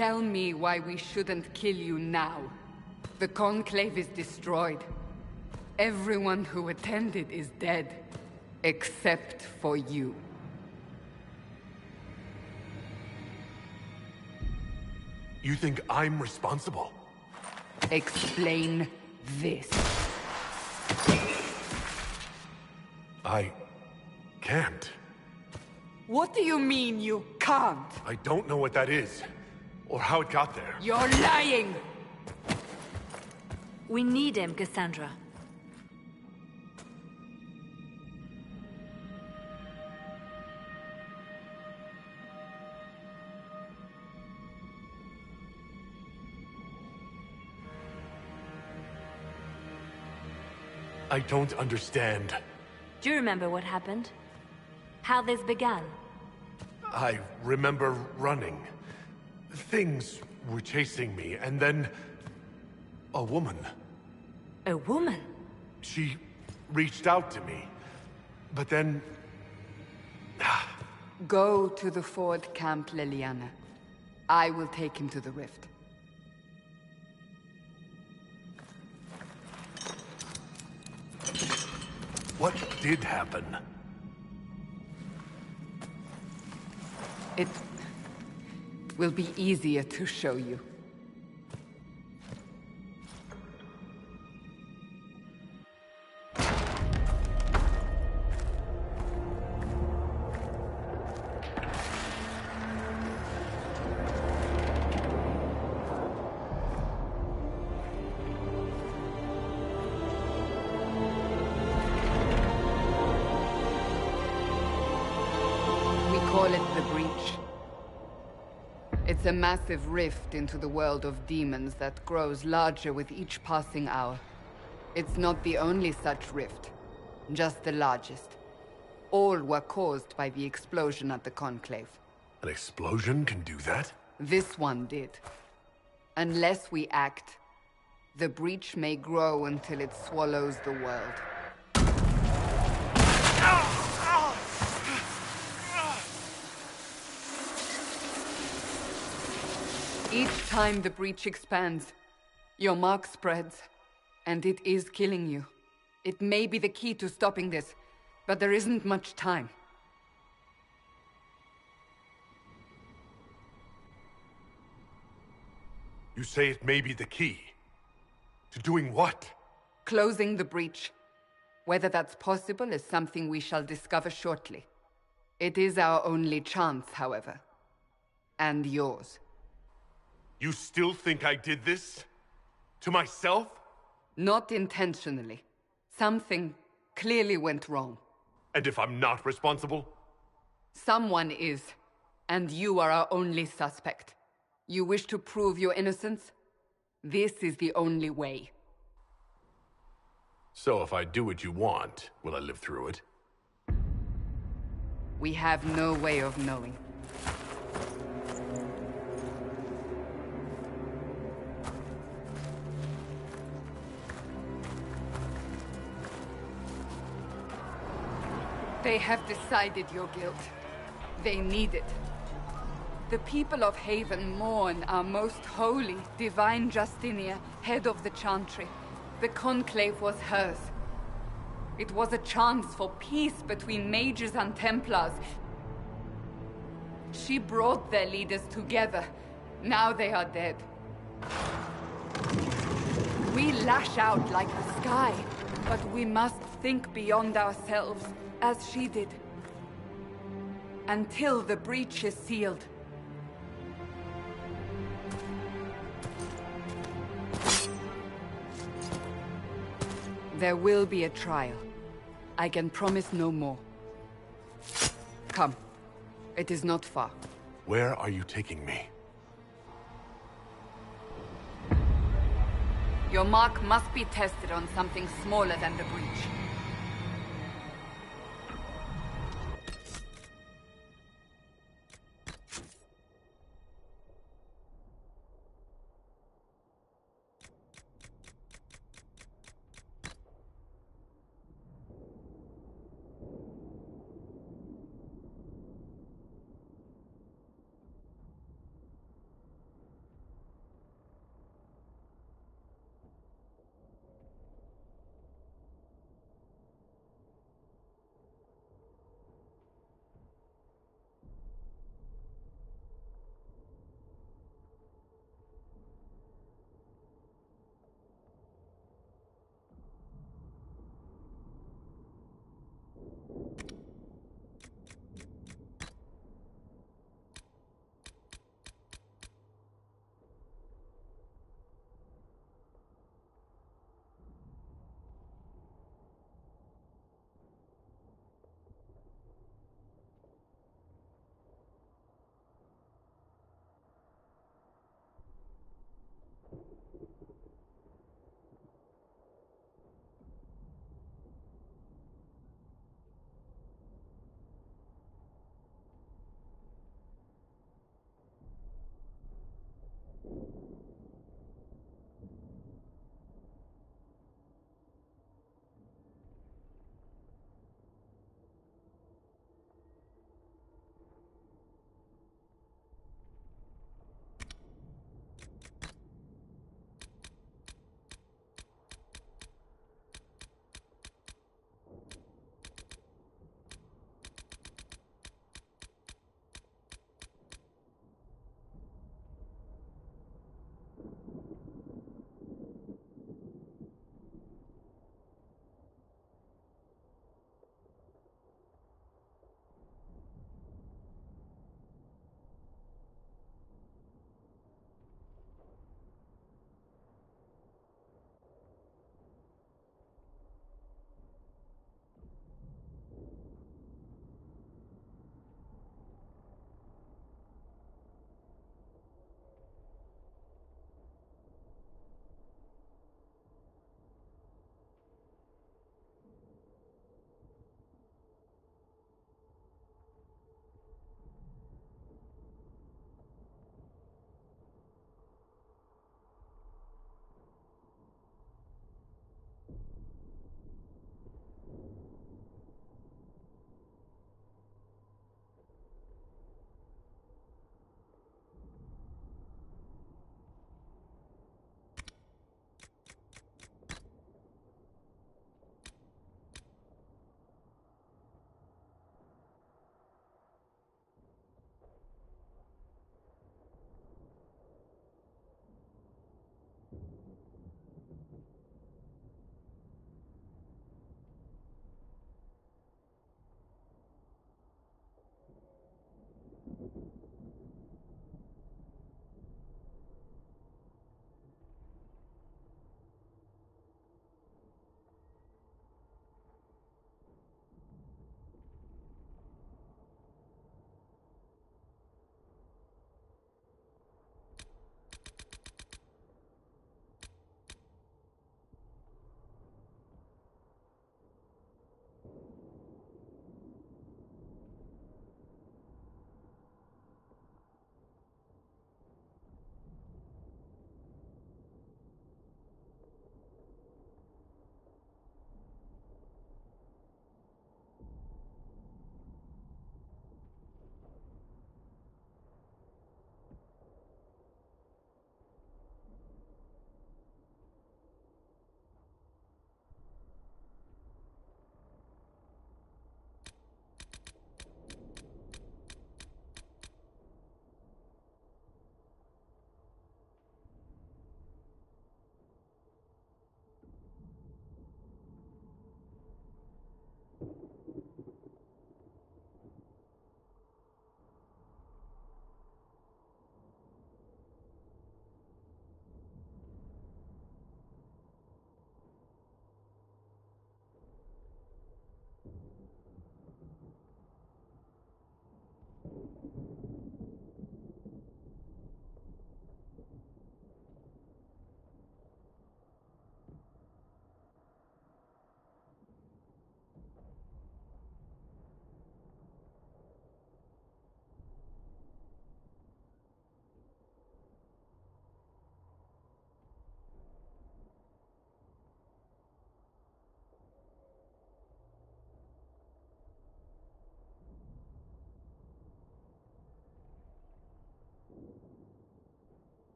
tell me why we shouldn't kill you now. The Conclave is destroyed. Everyone who attended is dead. Except for you. You think I'm responsible? Explain this. I can't. What do you mean you can't? I don't know what that is, or how it got there. You're lying! We need him, Cassandra. I don't understand. Do you remember what happened? How this began? I remember running. Things were chasing me, and then... a woman. A woman? She reached out to me, but then... Go to the Ford Camp, Leliana. I will take him to the rift. What did happen? It will be easier to show you. Call it the Breach. It's a massive rift into the world of demons that grows larger with each passing hour. It's not the only such rift, just the largest. All were caused by the explosion at the Conclave. An explosion can do that? This one did. Unless we act, the Breach may grow until it swallows the world. Each time the Breach expands, your mark spreads, and it is killing you. It may be the key to stopping this, but there isn't much time. You say it may be the key. To doing what? Closing the Breach. Whether that's possible is something we shall discover shortly. It is our only chance, however. And yours. You still think I did this? To myself? Not intentionally. Something clearly went wrong. And if I'm not responsible? Someone is, and you are our only suspect. You wish to prove your innocence? This is the only way. So if I do what you want, will I live through it? We have no way of knowing. They have decided your guilt. They need it. The people of Haven mourn our most holy, divine Justinia, head of the Chantry. The Conclave was hers. It was a chance for peace between mages and Templars. She brought their leaders together. Now they are dead. We lash out like the sky, but we must think beyond ourselves. As she did. Until the Breach is sealed. There will be a trial. I can promise no more. Come. It is not far. Where are you taking me? Your mark must be tested on something smaller than the Breach.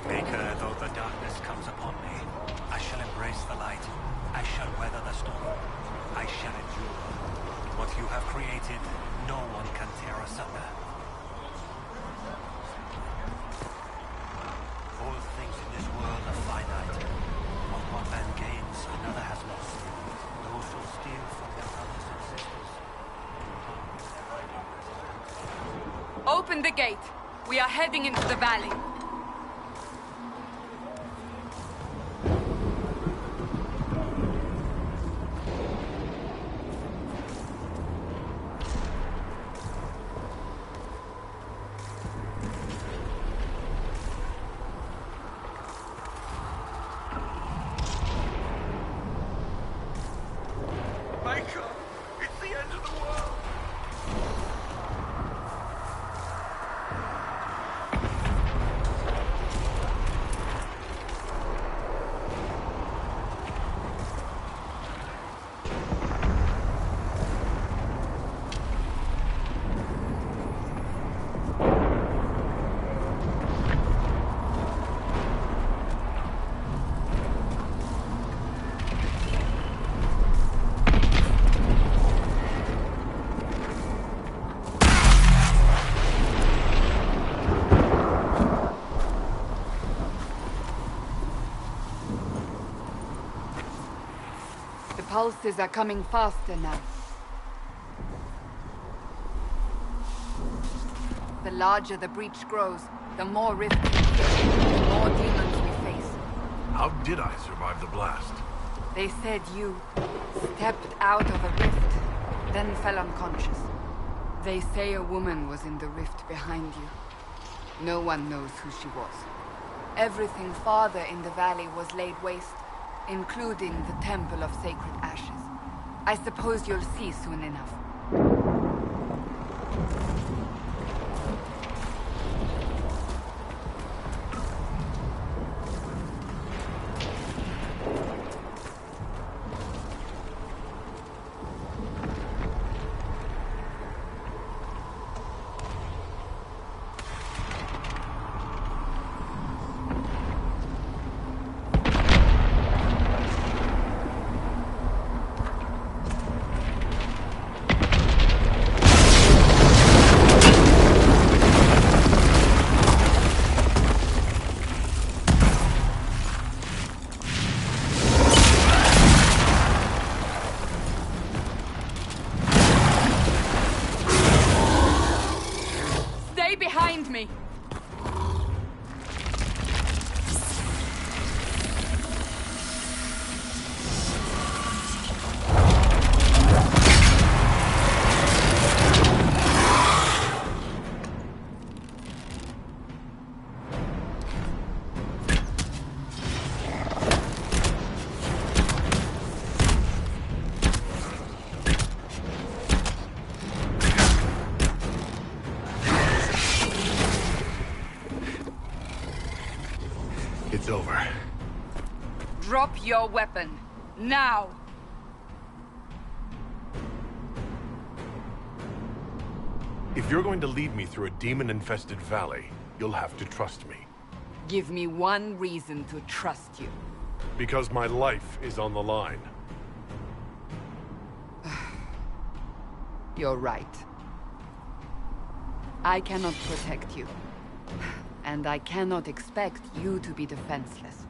Maker, though the darkness comes upon me, I shall embrace the light. I shall weather the storm. I shall endure. What you have created, no one can tear asunder. All things in this world are finite. What one man gains, another has lost. Those who steal from their brothers and sisters. Open the gate. We are heading into the valley. It's the end of the world! The pulses are coming faster now. The larger the breach grows, the more rift we hit, the more demons we face. How did I survive the blast? They said you stepped out of a rift, then fell unconscious. They say a woman was in the rift behind you. No one knows who she was. Everything farther in the valley was laid waste, including the Temple of Sacred Ashes. I suppose you'll see soon enough. Behind me! It's over. Drop your weapon. Now! If you're going to lead me through a demon-infested valley, you'll have to trust me. Give me one reason to trust you. Because my life is on the line. You're right. I cannot protect you. And I cannot expect you to be defenseless.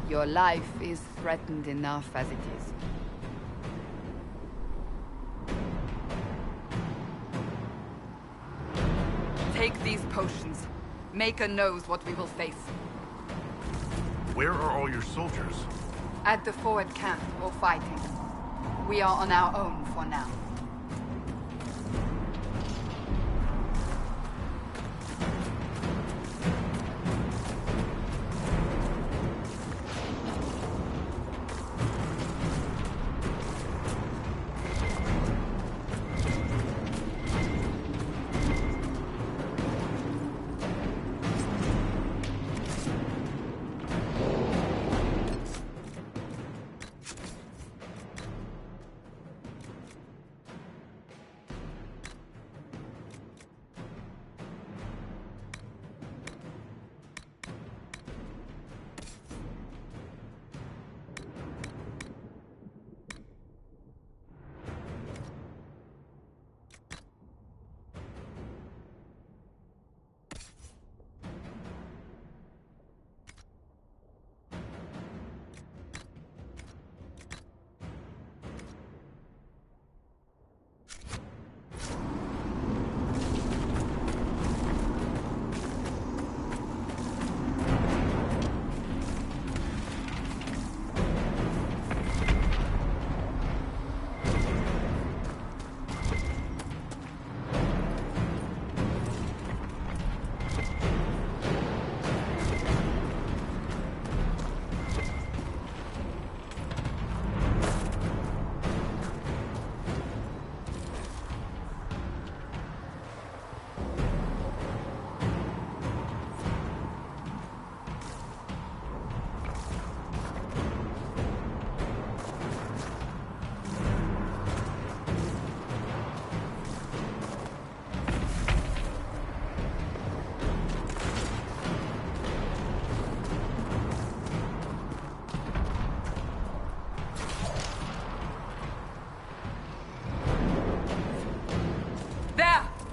Your life is threatened enough as it is. Take these potions. Maker knows what we will face. Where are all your soldiers? At the forward camp, or fighting. We are on our own for now.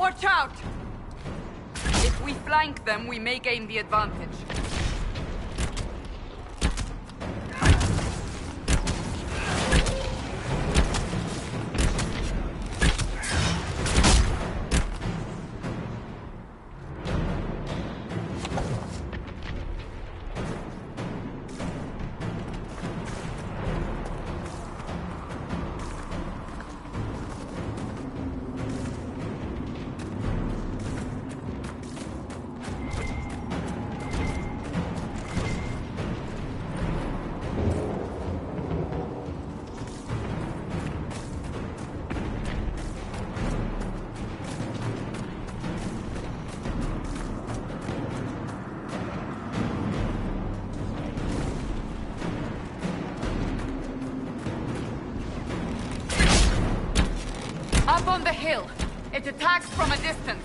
Watch out! If we flank them, we may gain the advantage. Up on the hill. It attacks from a distance.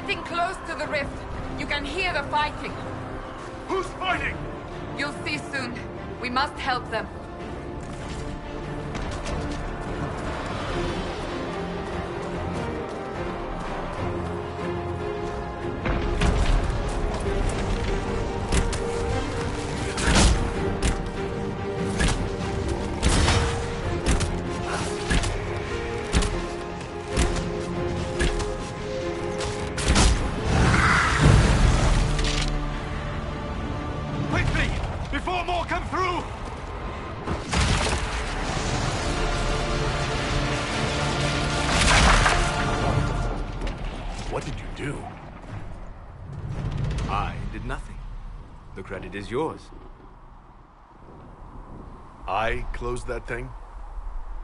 getting close to the rift. You can hear the fighting. Who's fighting? You'll see soon. We must help them. Quickly! Before more come through! What did you do? I did nothing. The credit is yours. I closed that thing?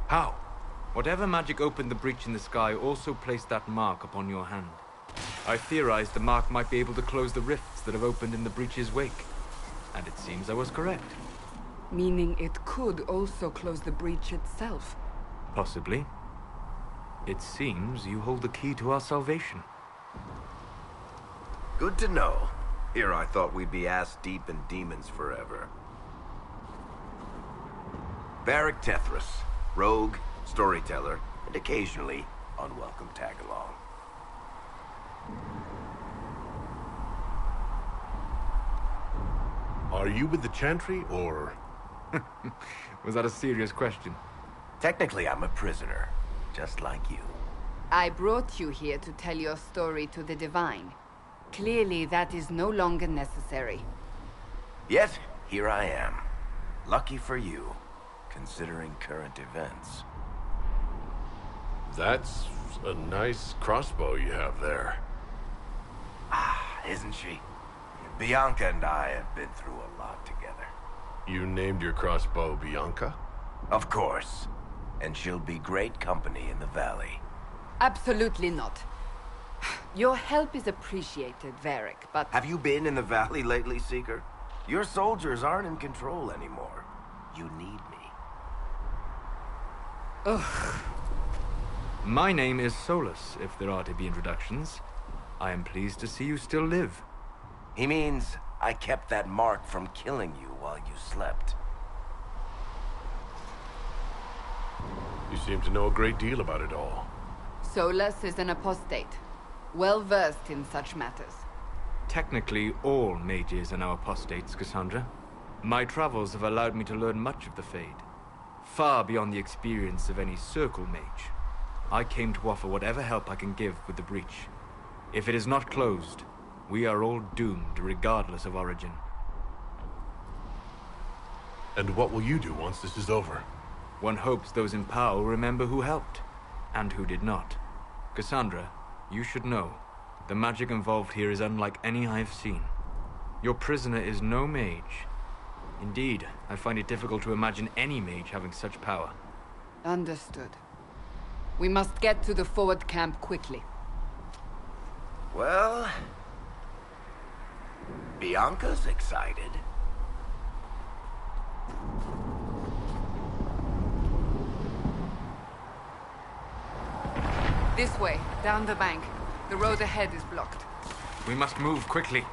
How? Whatever magic opened the breach in the sky also placed that mark upon your hand. I theorized the mark might be able to close the rifts that have opened in the breach's wake. And it seems I was correct. Meaning it could also close the breach itself. Possibly. It seems you hold the key to our salvation. Good to know. Here I thought we'd be ass-deep in demons forever. Varric Tethras, rogue, storyteller, and occasionally unwelcome tag-along. Are you with the Chantry, or...? Was that a serious question? Technically, I'm a prisoner, just like you. I brought you here to tell your story to the Divine. Clearly, that is no longer necessary. Yet, here I am. Lucky for you, considering current events. That's a nice crossbow you have there. Ah, isn't she? Bianca and I have been through a lot together. You named your crossbow Bianca? Of course. And she'll be great company in the valley. Absolutely not. Your help is appreciated, Varric, but... Have you been in the valley lately, Seeker? Your soldiers aren't in control anymore. You need me. Ugh. My name is Solus, if there are to be introductions. I am pleased to see you still live. He means I kept that mark from killing you while you slept. You seem to know a great deal about it all. Solus is an apostate, well-versed in such matters. Technically, all mages are now apostates, Cassandra. My travels have allowed me to learn much of the Fade, far beyond the experience of any Circle mage. I came to offer whatever help I can give with the breach. If it is not closed, we are all doomed, regardless of origin. And what will you do once this is over? One hopes those in power will remember who helped, and who did not. Cassandra, you should know, the magic involved here is unlike any I have seen. Your prisoner is no mage. Indeed, I find it difficult to imagine any mage having such power. Understood. We must get to the forward camp quickly. Well... Bianca's excited. This way, down the bank. The road ahead is blocked. We must move quickly.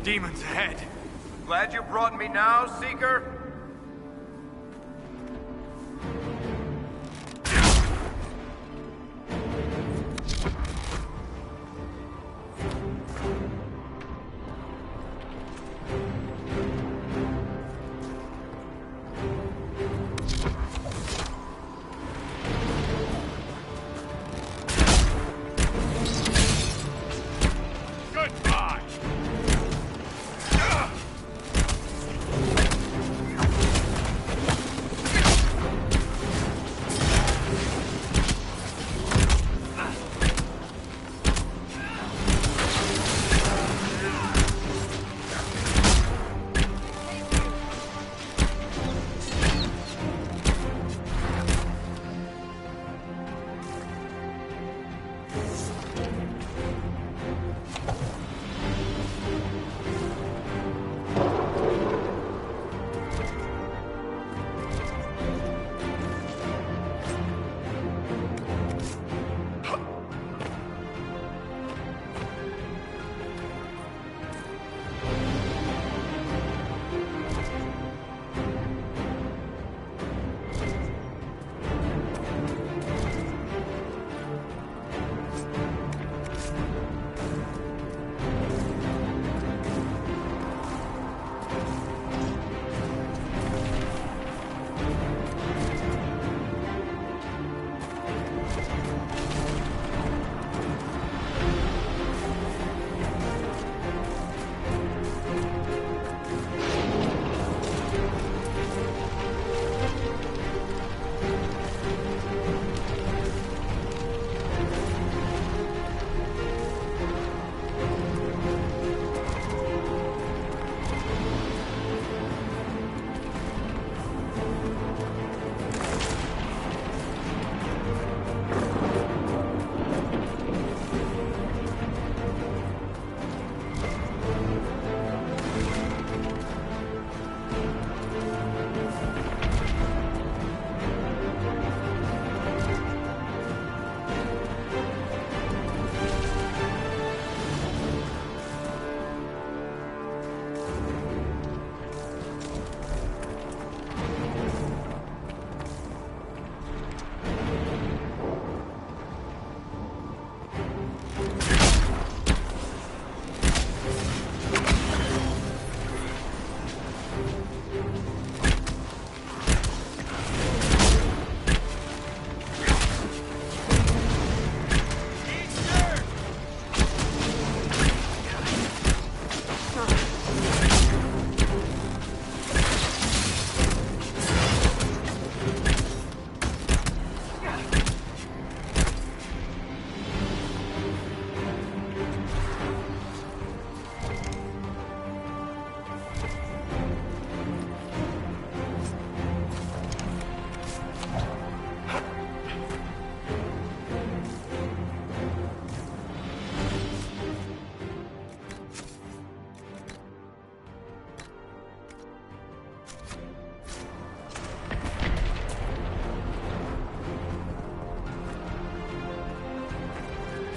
Demons ahead! Glad you brought me now, Seeker?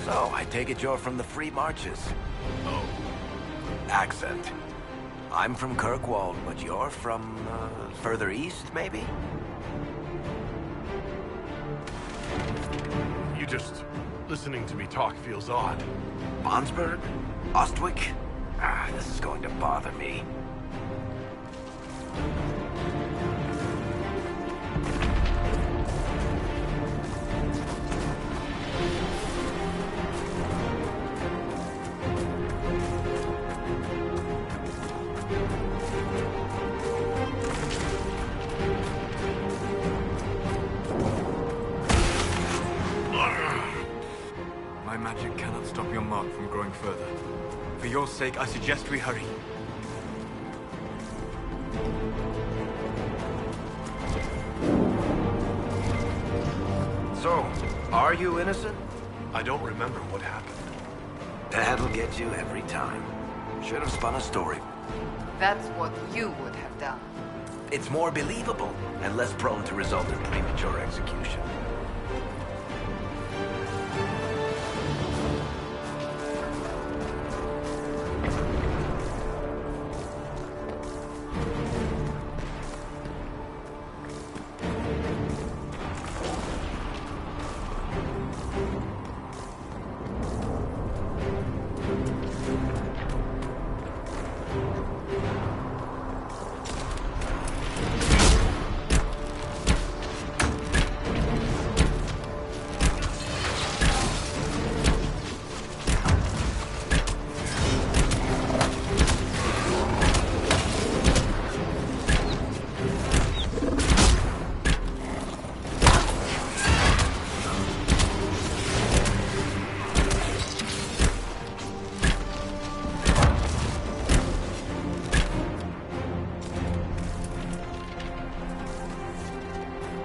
So, I take it you're from the Free Marches. Oh, Accent. I'm from Kirkwall, but you're from, further east, maybe? you just... listening to me talk feels odd. Bonsberg? Ostwick? Ah, this is going to bother me. My magic cannot stop your mark from growing further. For your sake, I suggest we hurry. So, are you innocent? I don't remember what happened. That'll get you every time. Should have spun a story. That's what you would have done. It's more believable and less prone to result in premature execution.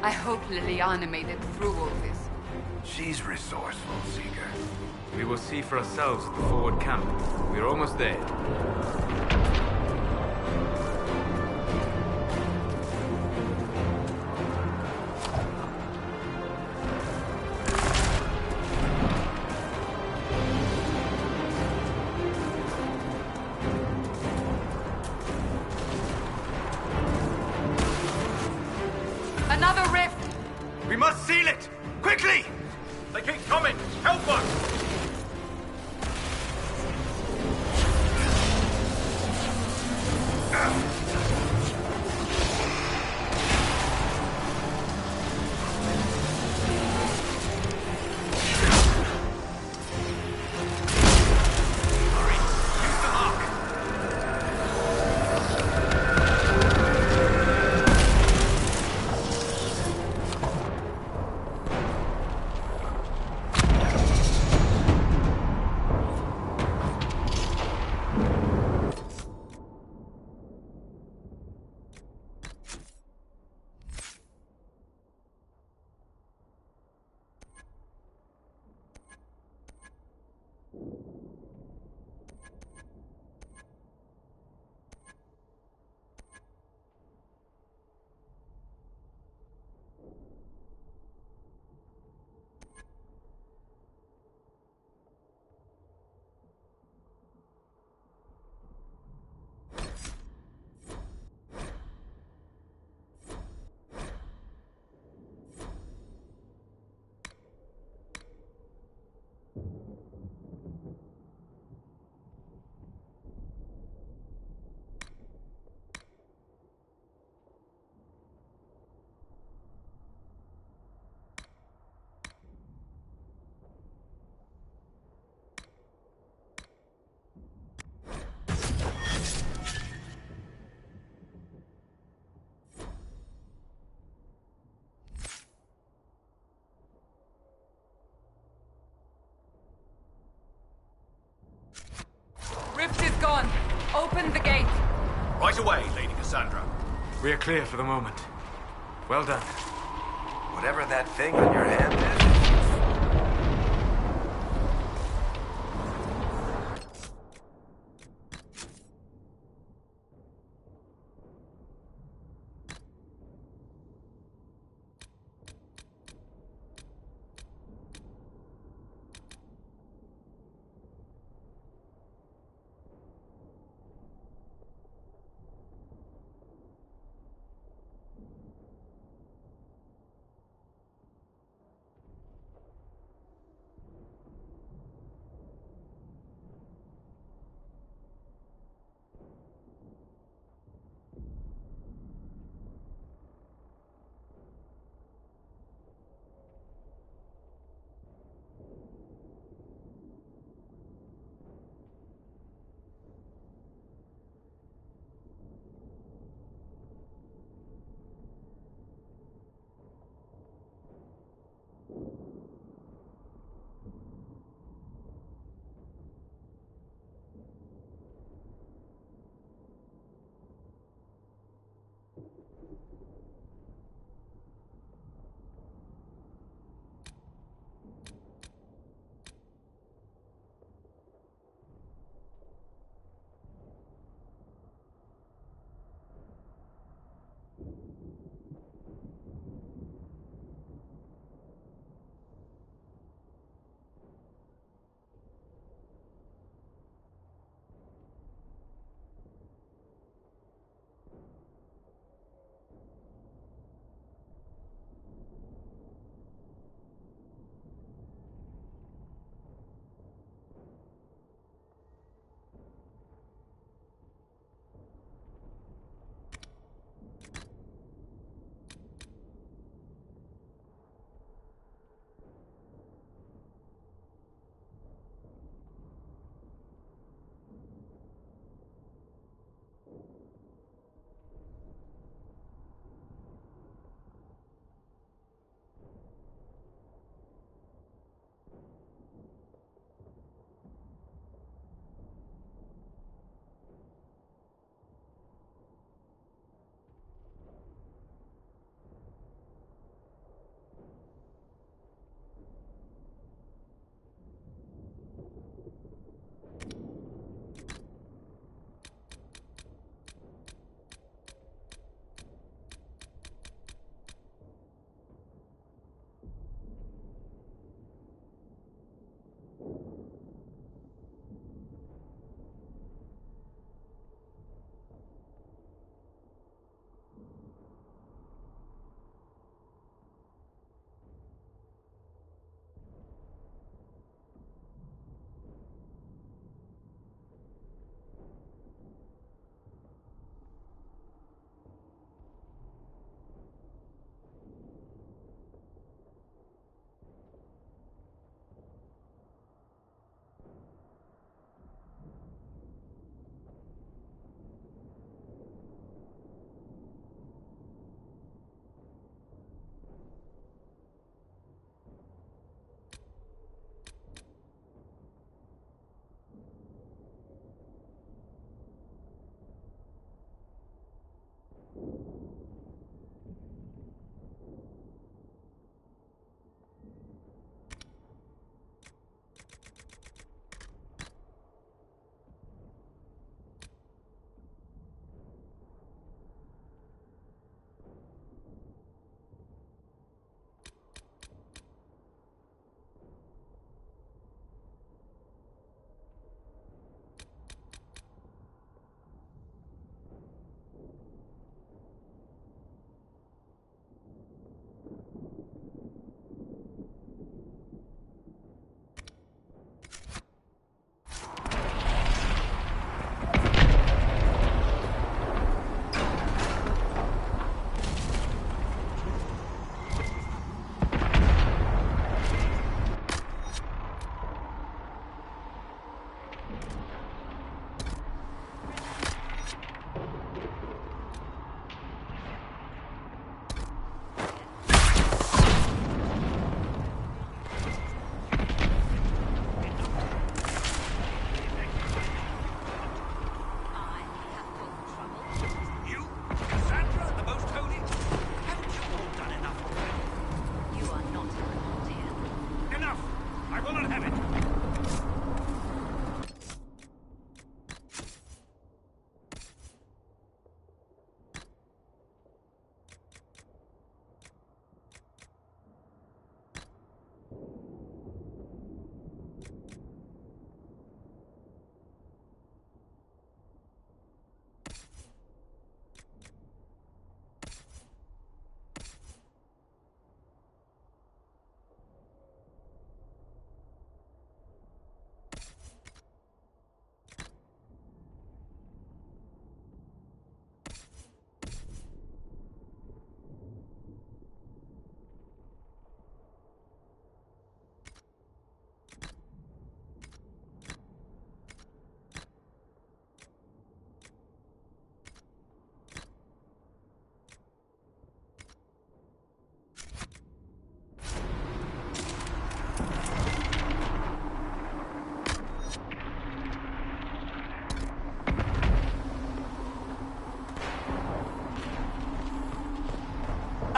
I hope Liliana made it through all this. She's resourceful, Seeker. We will see for ourselves at the forward camp. We're almost there. Another rift! We must seal it! Quickly! They keep coming! Help us! Rift is gone. Open the gate. Right away, Lady Cassandra. We are clear for the moment. Well done. Whatever that thing on your hand is,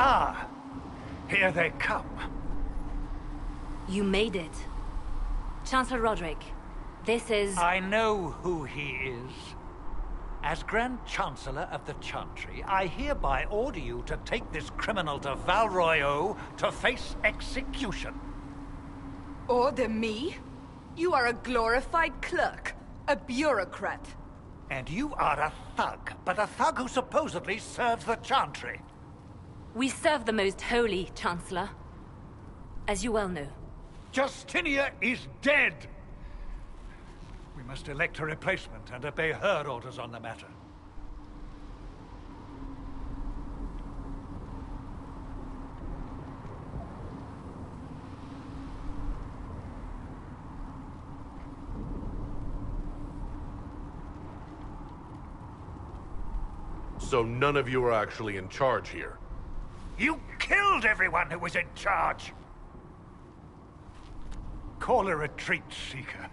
Ah, here they come. You made it. Chancellor Roderick, this is... I know who he is. As Grand Chancellor of the Chantry, I hereby order you to take this criminal to Val Royeaux to face execution. Order me? You are a glorified clerk, a bureaucrat. And you are a thug, but a thug who supposedly serves the Chantry. We serve the most holy, Chancellor. As you well know. Justinia is dead! We must elect a replacement and obey her orders on the matter. So none of you are actually in charge here? You killed everyone who was in charge! Call a retreat, Seeker.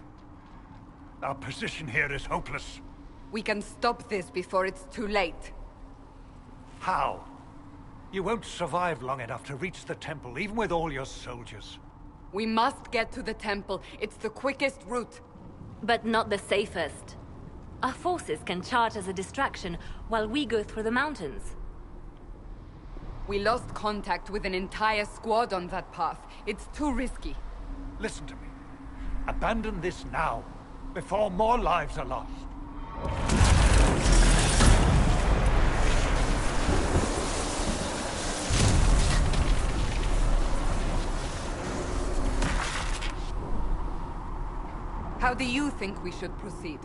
Our position here is hopeless. We can stop this before it's too late. How? You won't survive long enough to reach the temple, even with all your soldiers. We must get to the temple. It's the quickest route. But not the safest. Our forces can charge as a distraction while we go through the mountains. We lost contact with an entire squad on that path. It's too risky. Listen to me. Abandon this now, before more lives are lost. How do you think we should proceed?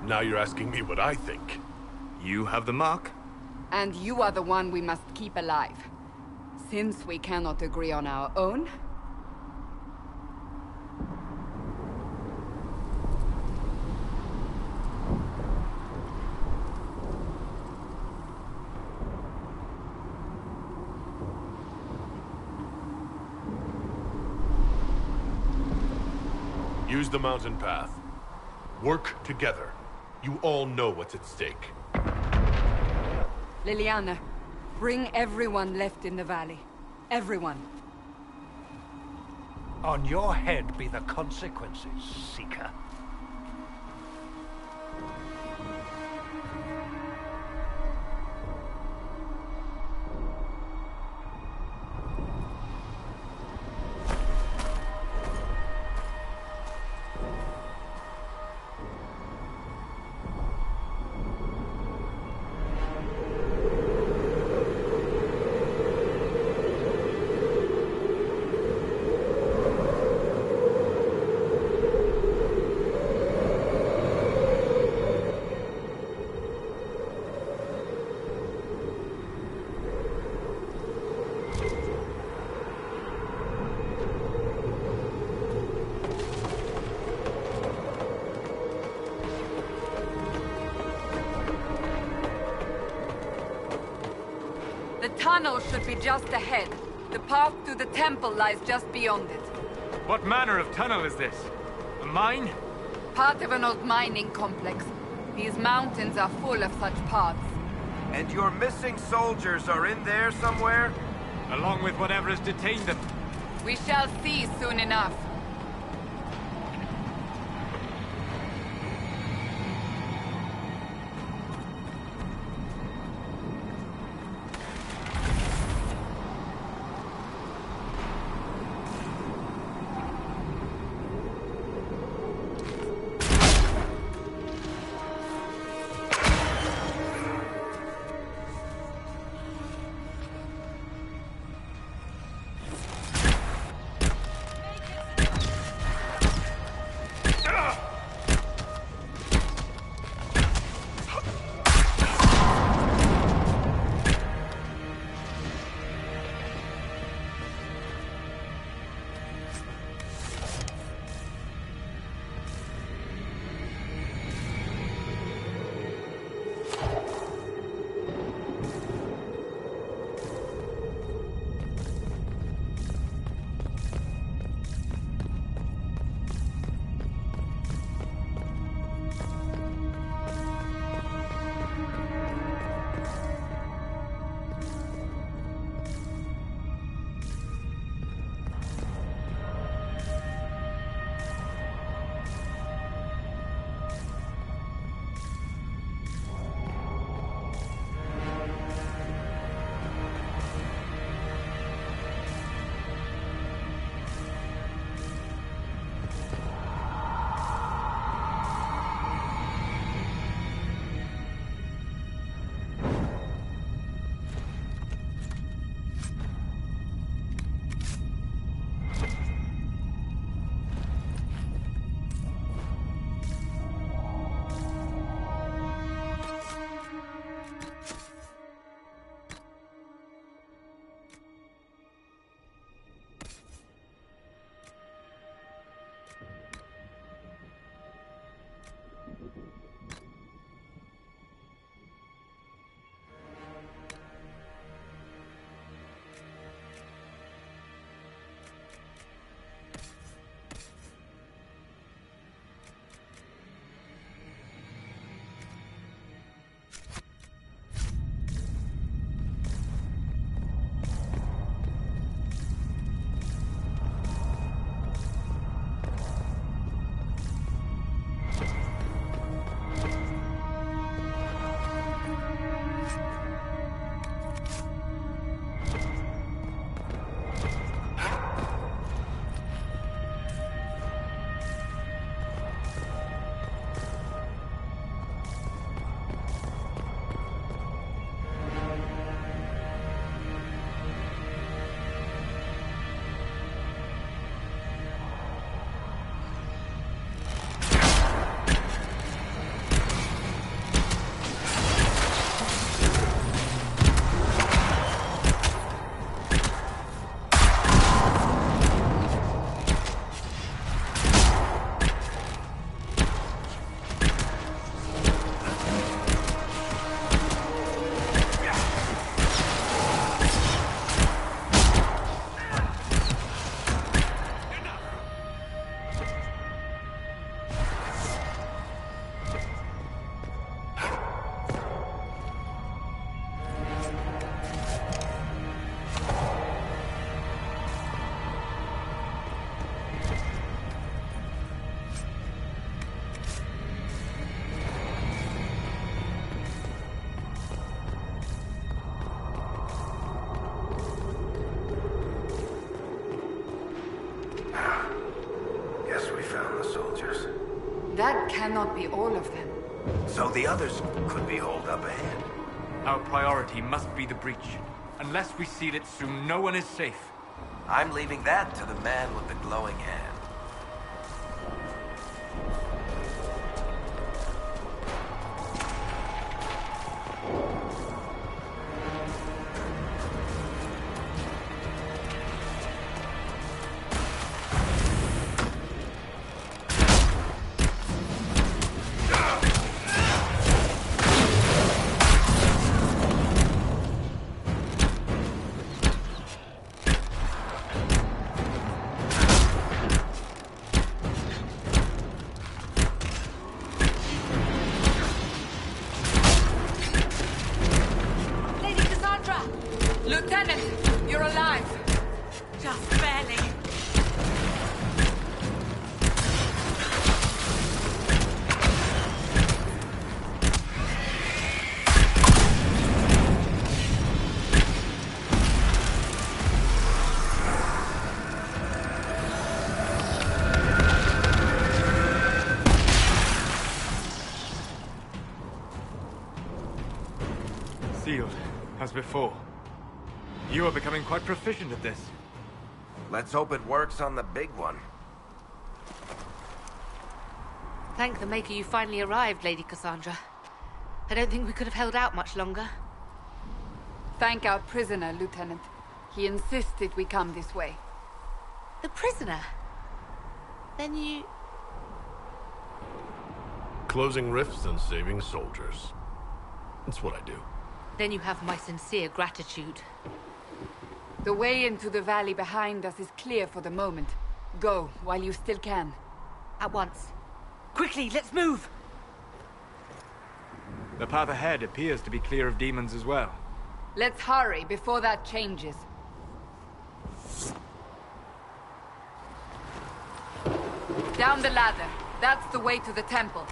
Now you're asking me what I think. You have the mark? And you are the one we must keep alive. Since we cannot agree on our own... Use the mountain path. Work together. You all know what's at stake. Liliana, bring everyone left in the valley. Everyone. On your head be the consequences, Seeker. The tunnel should be just ahead. The path to the temple lies just beyond it. What manner of tunnel is this? A mine? Part of an old mining complex. These mountains are full of such paths. And your missing soldiers are in there somewhere? Along with whatever has detained them. We shall see soon enough. the soldiers. That cannot be all of them. So the others could be holed up ahead. Our priority must be the breach. Unless we seal it soon, no one is safe. I'm leaving that to the man with the glowing hand. Lieutenant, you're alive. Just barely. Sealed, as before. You are becoming quite proficient at this. Let's hope it works on the big one. Thank the Maker you finally arrived, Lady Cassandra. I don't think we could have held out much longer. Thank our prisoner, Lieutenant. He insisted we come this way. The prisoner? Then you... Closing rifts and saving soldiers. That's what I do. Then you have my sincere gratitude. The way into the valley behind us is clear for the moment. Go, while you still can. At once. Quickly, let's move! The path ahead appears to be clear of demons as well. Let's hurry before that changes. Down the ladder. That's the way to the temple.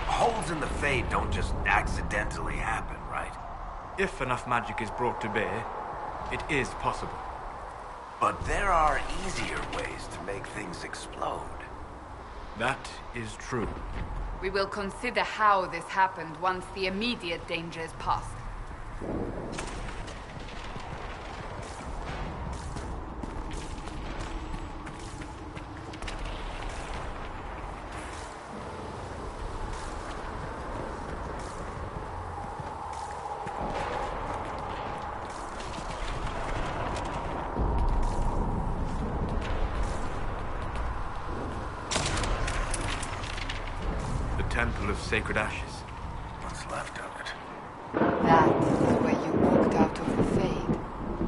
Holes in the Fade don't just accidentally happen, right? If enough magic is brought to bear, it is possible. But there are easier ways to make things explode. That is true. We will consider how this happened once the immediate danger is past. Temple of Sacred Ashes. What's left of it? That is where you walked out of the Fade,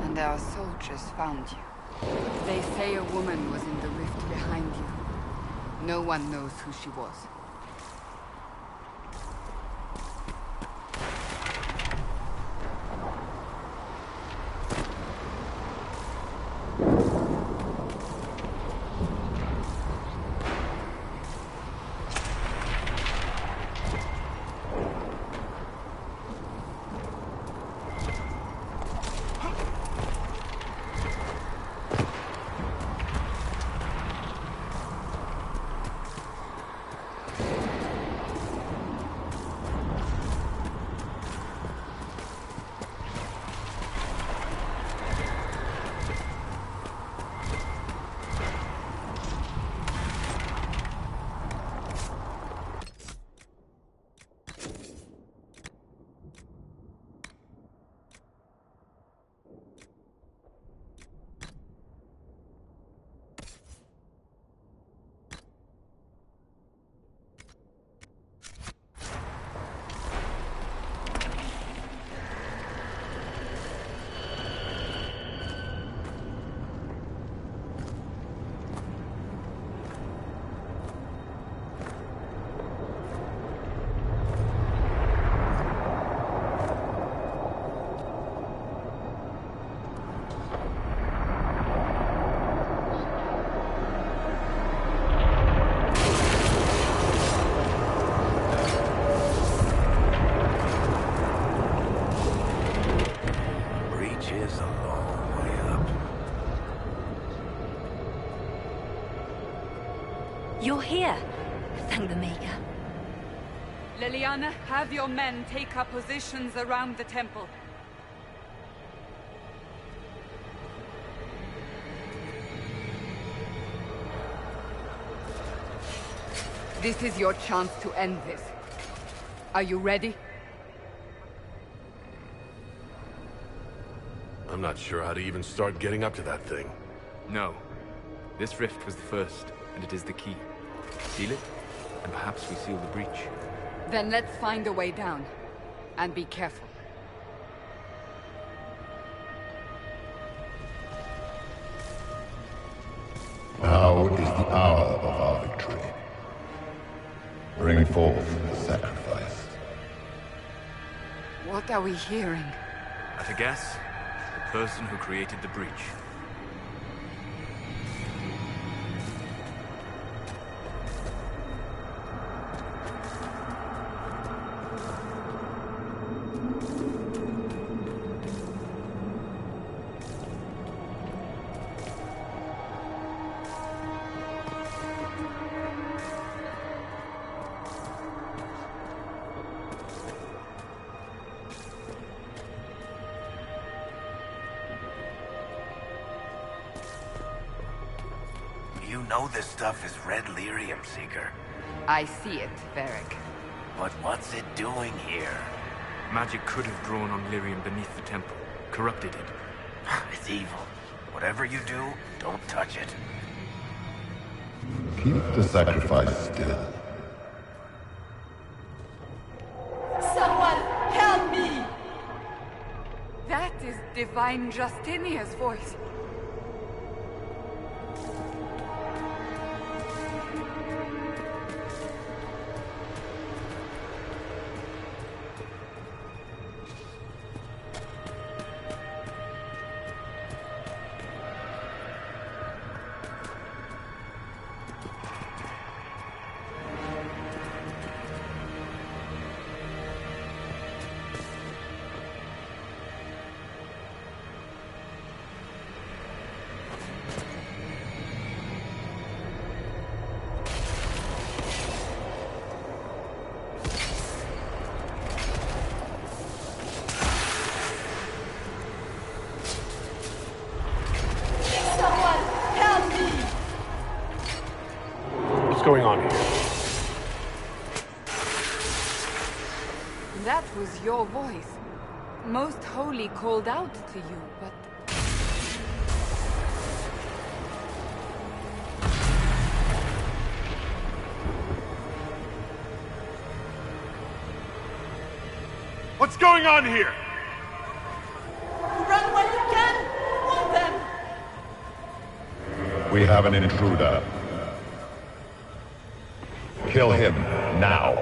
and our soldiers found you. They say a woman was in the rift behind you. No one knows who she was. here. Thank the Maker. Leliana, have your men take up positions around the temple. This is your chance to end this. Are you ready? I'm not sure how to even start getting up to that thing. No. This rift was the first, and it is the key. Seal it, and perhaps we seal the breach. Then let's find a way down. And be careful. Now is the hour of our victory. Bring forth the sacrifice. What are we hearing? At a guess, the person who created the breach. You know this stuff is red lyrium, Seeker. I see it, Varric. But what's it doing here? Magic could have drawn on lyrium beneath the temple, corrupted it. It's evil. Whatever you do, don't touch it. Keep the sacrifice still. Someone help me! That is Divine Justinia's voice. What's going on here? That was your voice. Most Holy called out to you, but... What's going on here? Run when you can! Hold them! We have an intruder. Kill him, now.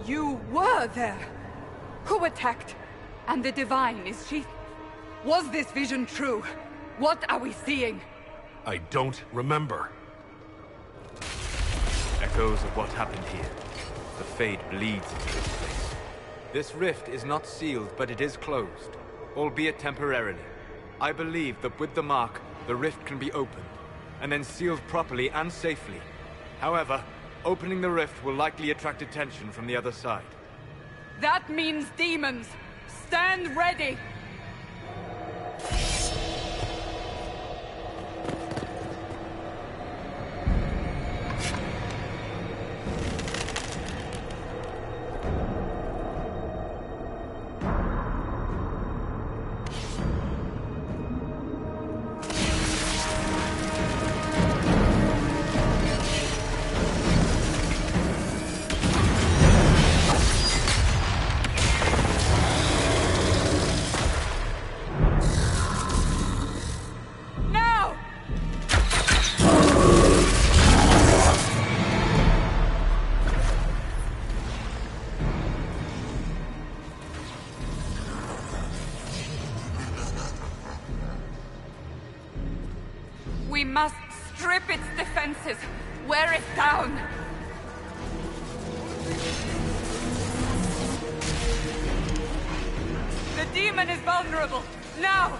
You were there! Who attacked? And the Divine, is she... Was this vision true? What are we seeing? I don't remember. Echoes of what happened here. The Fade bleeds into this place. This rift is not sealed, but it is closed, albeit temporarily. I believe that with the mark, the rift can be opened, and then sealed properly and safely. However, opening the rift will likely attract attention from the other side. That means demons! Stand ready! We must strip its defenses, wear it down. The demon is vulnerable, now!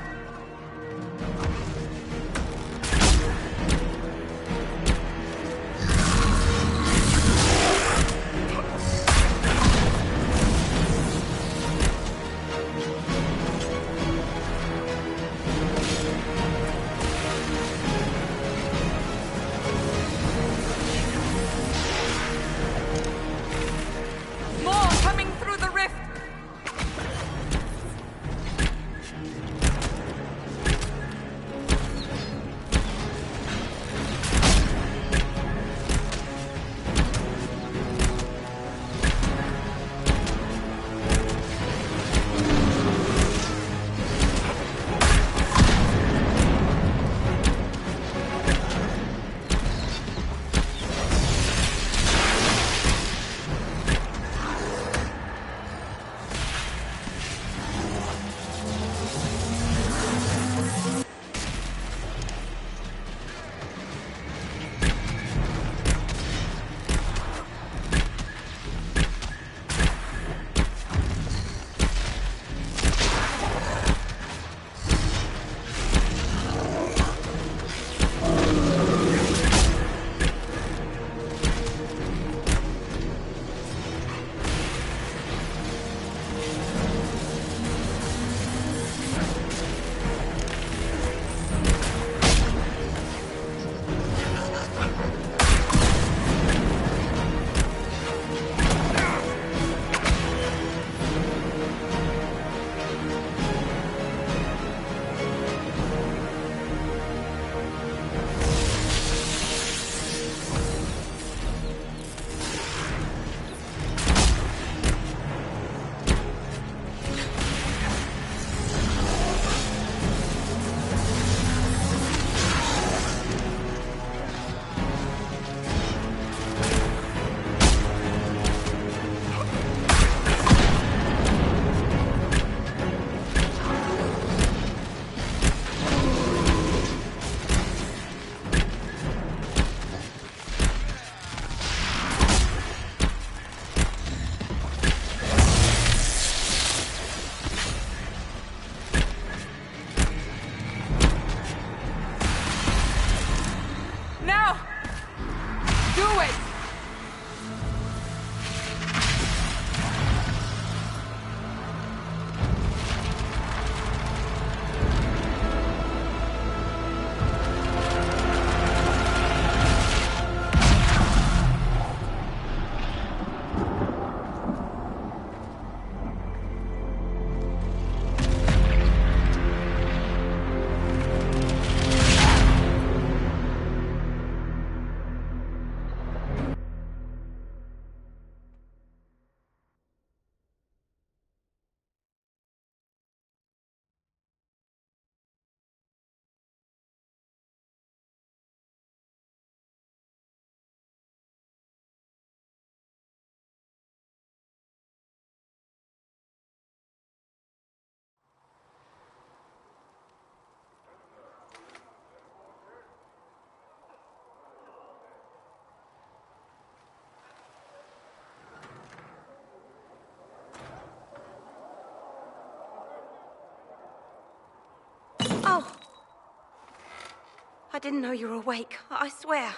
I didn't know you were awake. I swear.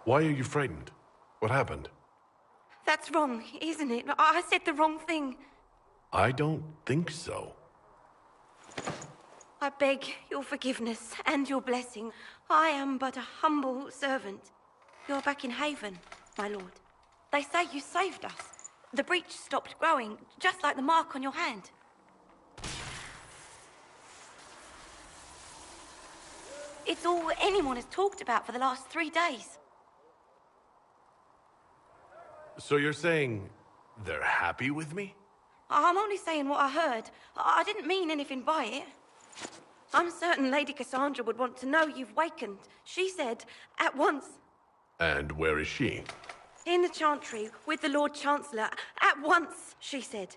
Why are you frightened? What happened? That's wrong, isn't it? I said the wrong thing. I don't think so. I beg your forgiveness and your blessing. I am but a humble servant. You're back in Haven, my lord. They say you saved us. The breach stopped growing, just like the mark on your hand. It's all anyone has talked about for the last 3 days. So you're saying they're happy with me? I'm only saying what I heard. I didn't mean anything by it. I'm certain Lady Cassandra would want to know you've wakened. She said, at once. And where is she? In the Chantry, with the Lord Chancellor. At once, she said.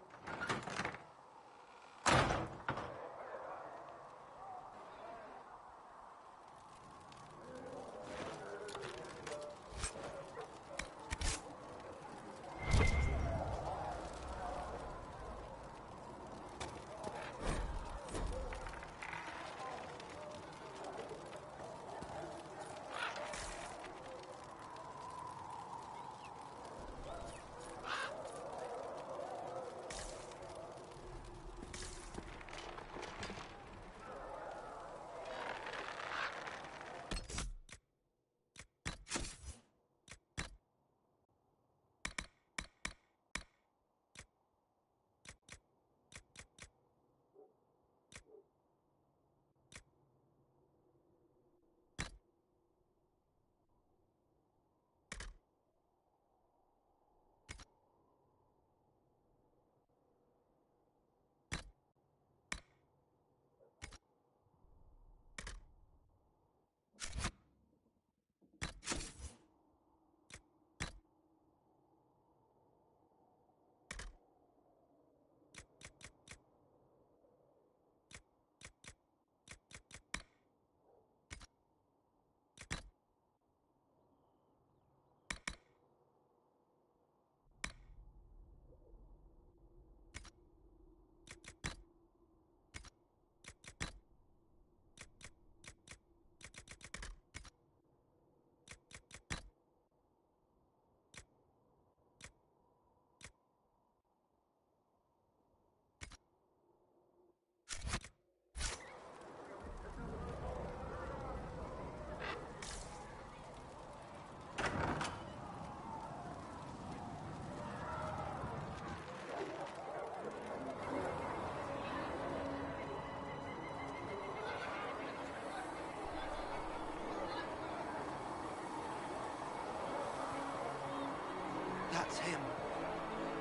That's him.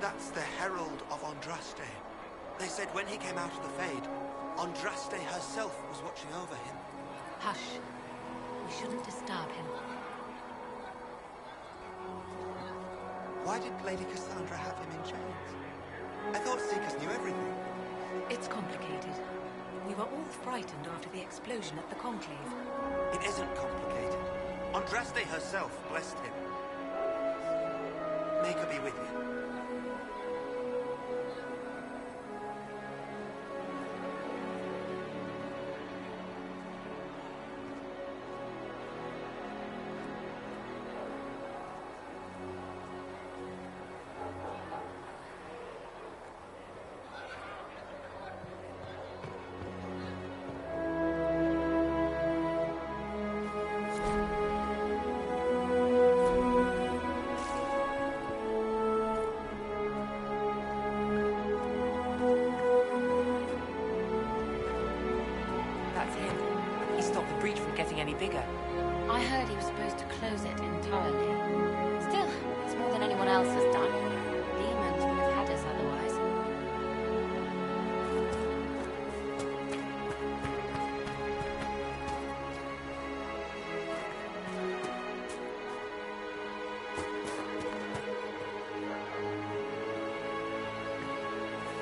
That's the Herald of Andraste. They said when he came out of the Fade, Andraste herself was watching over him. Hush. We shouldn't disturb him. Why did Lady Cassandra have him in chains? I thought Seekers knew everything. It's complicated. We were all frightened after the explosion at the Conclave. It isn't complicated. Andraste herself blessed him. May her be with you. Bigger. I heard he was supposed to close it entirely. Still, it's more than anyone else has done. Demons would have had us otherwise.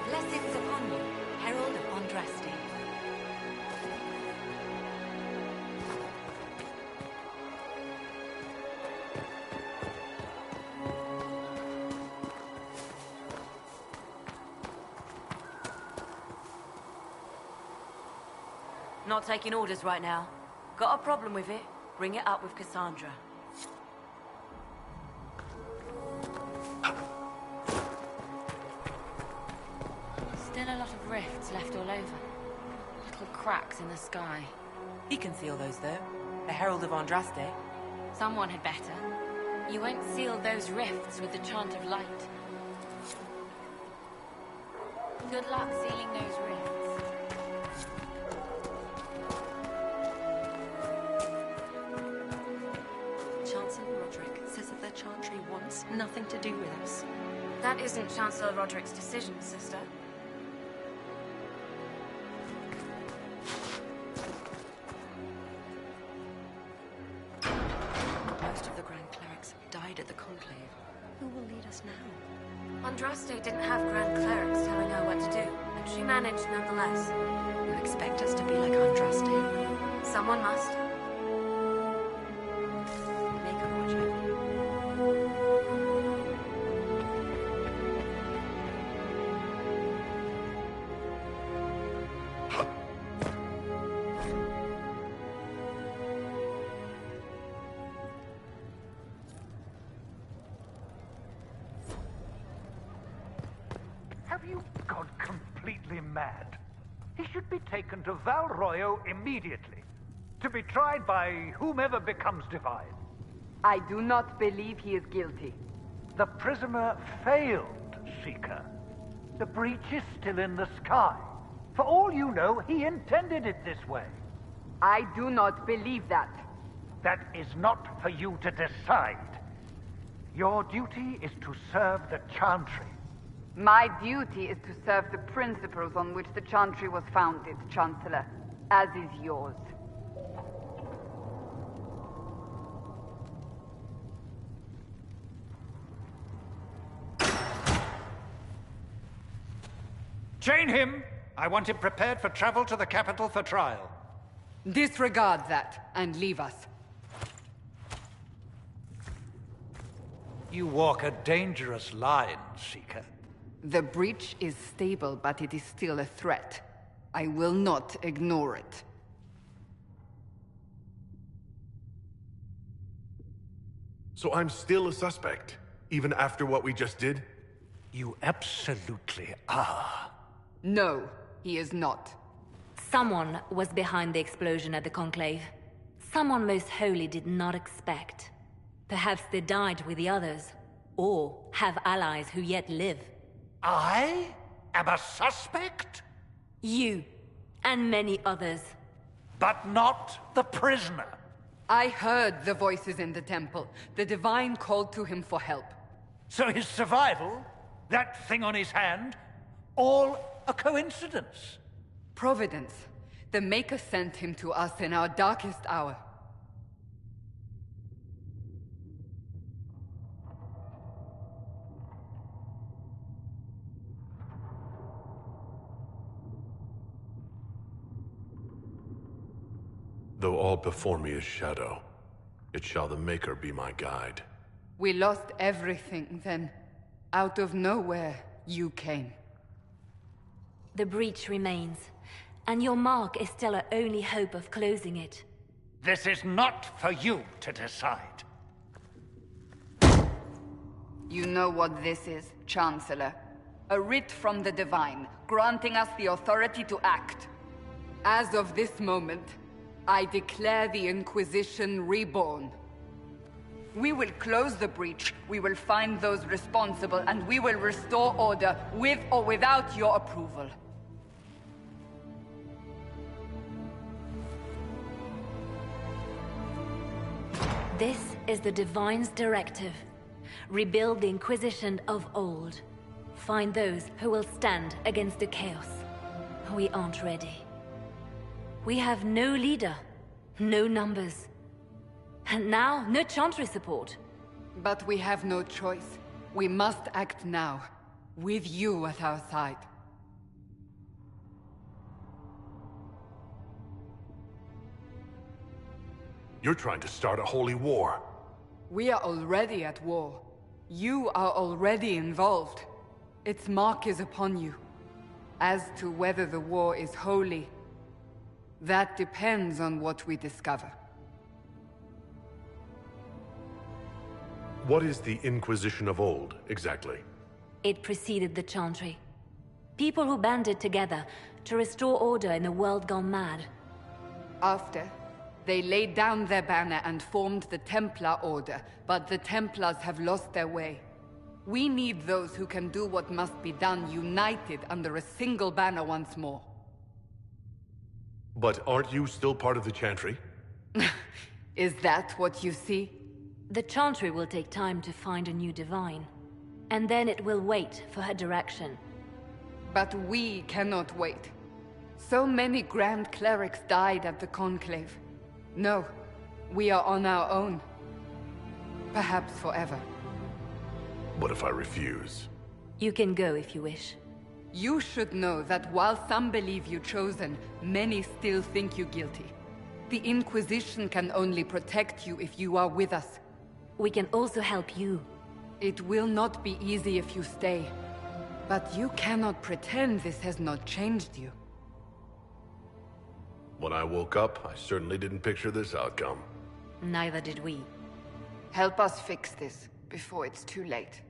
Blessings upon you, Herald of Andraste. not taking orders right now. Got a problem with it? Bring it up with Cassandra. Still a lot of rifts left all over. Little cracks in the sky. He can seal those, though. The Herald of Andraste. Someone had better. You won't seal those rifts with the chant of light. Good luck sealing those rifts. Chancellor Roderick says that the Chantry wants nothing to do with us. That isn't Chancellor Roderick's decision, sister. Most of the Grand Clerics died at the Conclave. Who will lead us now? Andraste didn't have Grand Clerics telling her what to do, and she managed nonetheless. You expect us to be like Andraste? Someone must. Make a watch over you. Have you gone completely mad? He should be taken to Val Royo immediately, to be tried by whomever becomes divine. I do not believe he is guilty. The prisoner failed, Seeker. The breach is still in the sky. For all you know, he intended it this way. I do not believe that. That is not for you to decide. Your duty is to serve the Chantry. My duty is to serve the principles on which the Chantry was founded, Chancellor, as is yours. Chain him! I want him prepared for travel to the capital for trial. Disregard that, and leave us. You walk a dangerous line, Seeker. The breach is stable, but it is still a threat. I will not ignore it. So I'm still a suspect, even after what we just did? You absolutely are. No, he is not. Someone was behind the explosion at the Conclave. Someone Most Holy did not expect. Perhaps they died with the others, or have allies who yet live. I am a suspect? You, and many others. But not the prisoner. I heard the voices in the temple. The Divine called to him for help. So his survival, that thing on his hand, all a coincidence? Providence. The Maker sent him to us in our darkest hour. Though all before me is shadow, it shall the Maker be my guide. We lost everything then. Out of nowhere, you came. The breach remains, and your mark is still our only hope of closing it. This is not for you to decide. You know what this is, Chancellor. A writ from the Divine, granting us the authority to act. As of this moment, I declare the Inquisition reborn. We will close the breach, we will find those responsible, and we will restore order, with or without your approval. This is the Divine's directive. Rebuild the Inquisition of old. Find those who will stand against the chaos. We aren't ready. We have no leader, no numbers. And now, no Chantry support. But we have no choice. We must act now, with you at our side. You're trying to start a holy war. We are already at war. You are already involved. Its mark is upon you. As to whether the war is holy, That depends on what we discover. What is the Inquisition of old, exactly? It preceded the Chantry. People who banded together to restore order in a world gone mad. After, they laid down their banner and formed the Templar Order, but the Templars have lost their way. We need those who can do what must be done, united under a single banner once more. But aren't you still part of the Chantry? Is that what you see? The Chantry will take time to find a new divine. And then it will wait for her direction. But we cannot wait. So many Grand Clerics died at the Conclave. No, we are on our own. Perhaps forever. What if I refuse? You can go if you wish. You should know that while some believe you chosen, many still think you guilty. The Inquisition can only protect you if you are with us. We can also help you. It will not be easy if you stay. But you cannot pretend this has not changed you. When I woke up, I certainly didn't picture this outcome. Neither did we. Help us fix this before it's too late.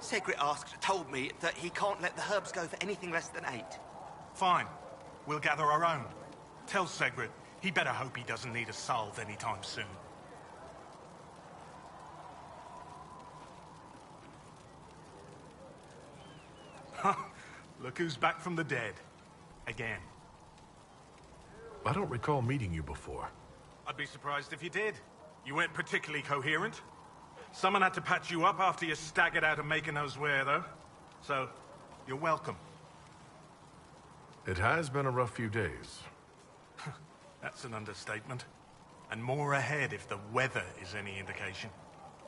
Segrit told me that he can't let the herbs go for anything less than 8. Fine. We'll gather our own. Tell Segrit he better hope he doesn't need a salve anytime soon. Look who's back from the dead. Again. I don't recall meeting you before. I'd be surprised if you did. You weren't particularly coherent. Someone had to patch you up after you staggered out of making us wear, though. So, you're welcome. It has been a rough few days. That's an understatement. And more ahead if the weather is any indication.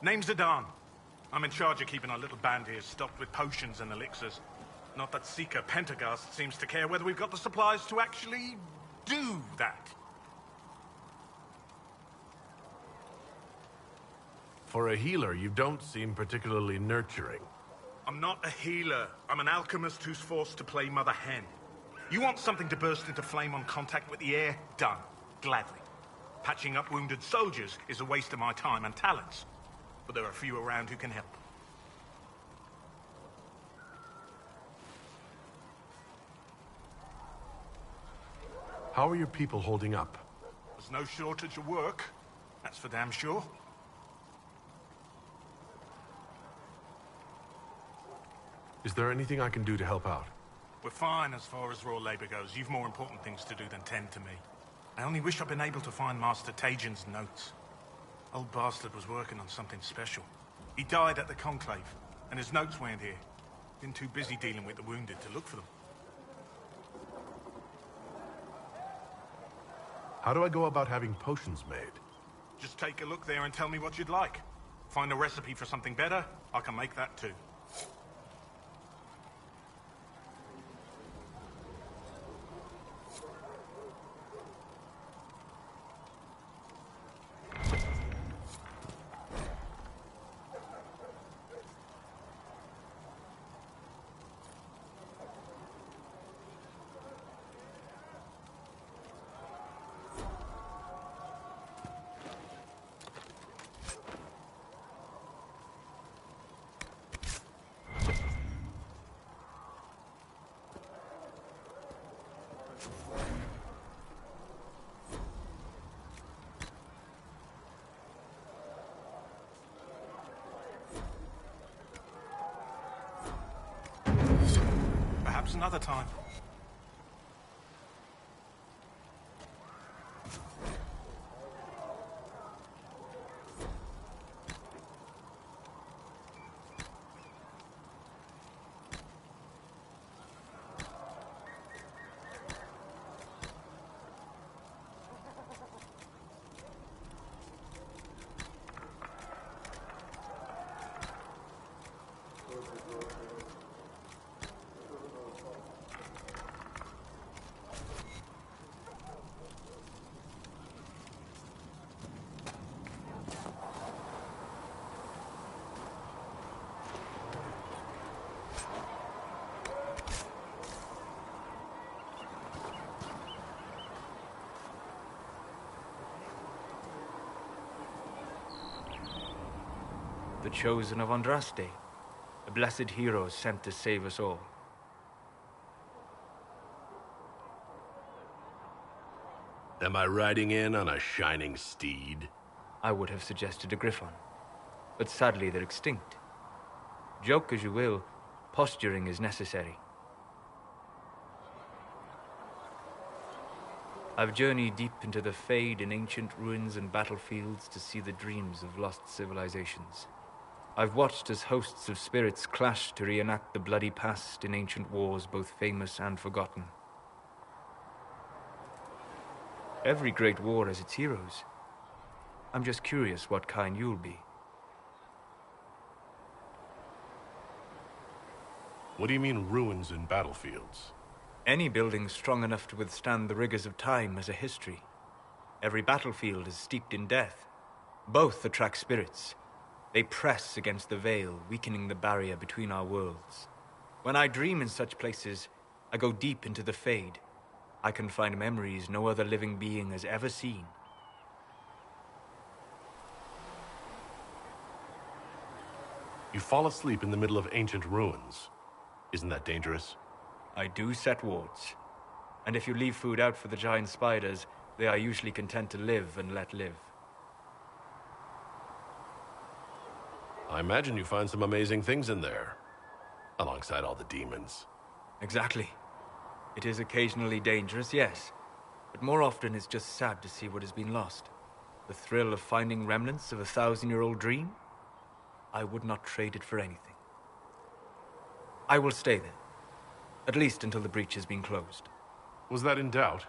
Name's Adan. I'm in charge of keeping our little band here stocked with potions and elixirs. Not that Seeker Pentagast seems to care whether we've got the supplies to actually do that. For a healer, you don't seem particularly nurturing. I'm not a healer. I'm an alchemist who's forced to play Mother Hen. You want something to burst into flame on contact with the air? Done. Gladly. Patching up wounded soldiers is a waste of my time and talents. But there are a few around who can help. How are your people holding up? There's no shortage of work. That's for damn sure. Is there anything I can do to help out? We're fine as far as raw labor goes. You've more important things to do than tend to me. I only wish I'd been able to find Master Tajin's notes. Old bastard was working on something special. He died at the Conclave, and his notes weren't here. Been too busy dealing with the wounded to look for them. How do I go about having potions made? Just take a look there and tell me what you'd like. Find a recipe for something better, I can make that too. Perhaps another time. The chosen of Andraste, a blessed hero sent to save us all. Am I riding in on a shining steed? I would have suggested a griffon, but sadly they're extinct. Joke as you will, posturing is necessary. I've journeyed deep into the Fade in ancient ruins and battlefields to see the dreams of lost civilizations. I've watched as hosts of spirits clash to reenact the bloody past in ancient wars both famous and forgotten. Every great war has its heroes. I'm just curious what kind you'll be. What do you mean ruins and battlefields? Any building strong enough to withstand the rigors of time has a history. Every battlefield is steeped in death. Both attract spirits. They press against the veil, weakening the barrier between our worlds. When I dream in such places, I go deep into the Fade. I can find memories no other living being has ever seen. You fall asleep in the middle of ancient ruins. Isn't that dangerous? I do set wards. And if you leave food out for the giant spiders, they are usually content to live and let live. I imagine you find some amazing things in there, alongside all the demons. Exactly. It is occasionally dangerous, yes. But more often it's just sad to see what has been lost. The thrill of finding remnants of a 1,000-year-old dream? I would not trade it for anything. I will stay there. At least until the breach has been closed. Was that in doubt?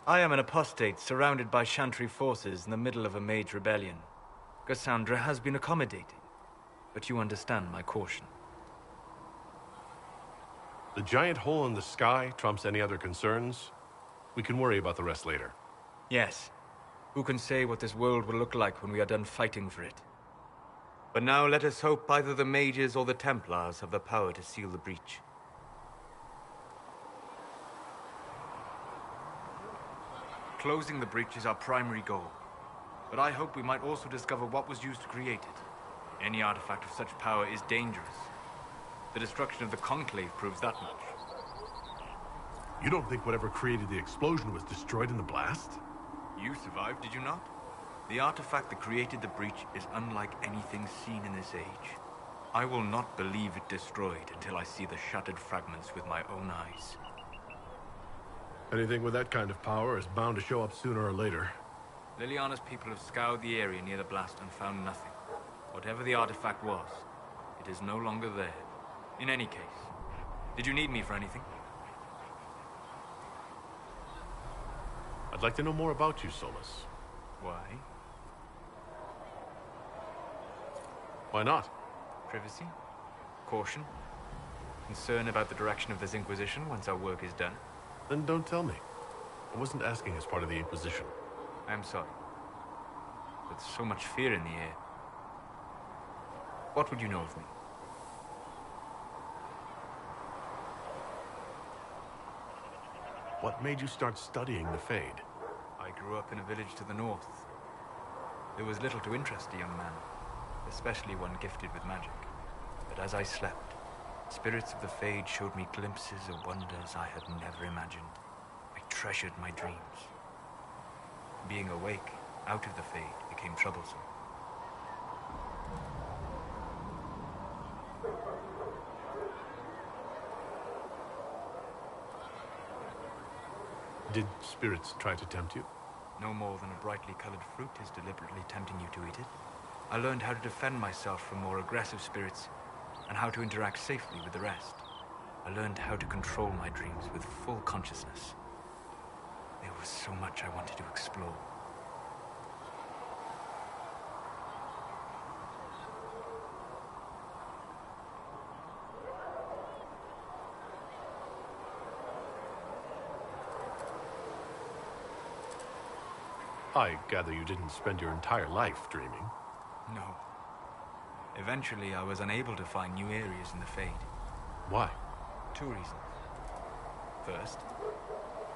I am an apostate surrounded by Chantry forces in the middle of a mage rebellion. Cassandra has been accommodating, but you understand my caution. The giant hole in the sky trumps any other concerns. We can worry about the rest later. Yes. Who can say what this world will look like when we are done fighting for it? But now let us hope either the mages or the Templars have the power to seal the breach. Closing the breach is our primary goal. But I hope we might also discover what was used to create it. Any artifact of such power is dangerous. The destruction of the Conclave proves that much. You don't think whatever created the explosion was destroyed in the blast? You survived, did you not? The artifact that created the breach is unlike anything seen in this age. I will not believe it destroyed until I see the shattered fragments with my own eyes. Anything with that kind of power is bound to show up sooner or later. Liliana's people have scoured the area near the blast and found nothing. Whatever the artifact was, it is no longer there. In any case, did you need me for anything? I'd like to know more about you, Solus. Why? Why not? Privacy? Caution? Concern about the direction of this Inquisition once our work is done? Then don't tell me. I wasn't asking as part of the Inquisition. I am sorry. With so much fear in the air. What would you know of me? What made you start studying the Fade? I grew up in a village to the north. There was little to interest a young man, especially one gifted with magic. But as I slept, spirits of the Fade showed me glimpses of wonders I had never imagined. I treasured my dreams. Being awake, out of the Fade, became troublesome. Did spirits try to tempt you? No more than a brightly colored fruit is deliberately tempting you to eat it. I learned how to defend myself from more aggressive spirits and how to interact safely with the rest. I learned how to control my dreams with full consciousness. There was so much I wanted to explore. I gather you didn't spend your entire life dreaming. No. Eventually, I was unable to find new areas in the Fade. Why? 2 reasons. First,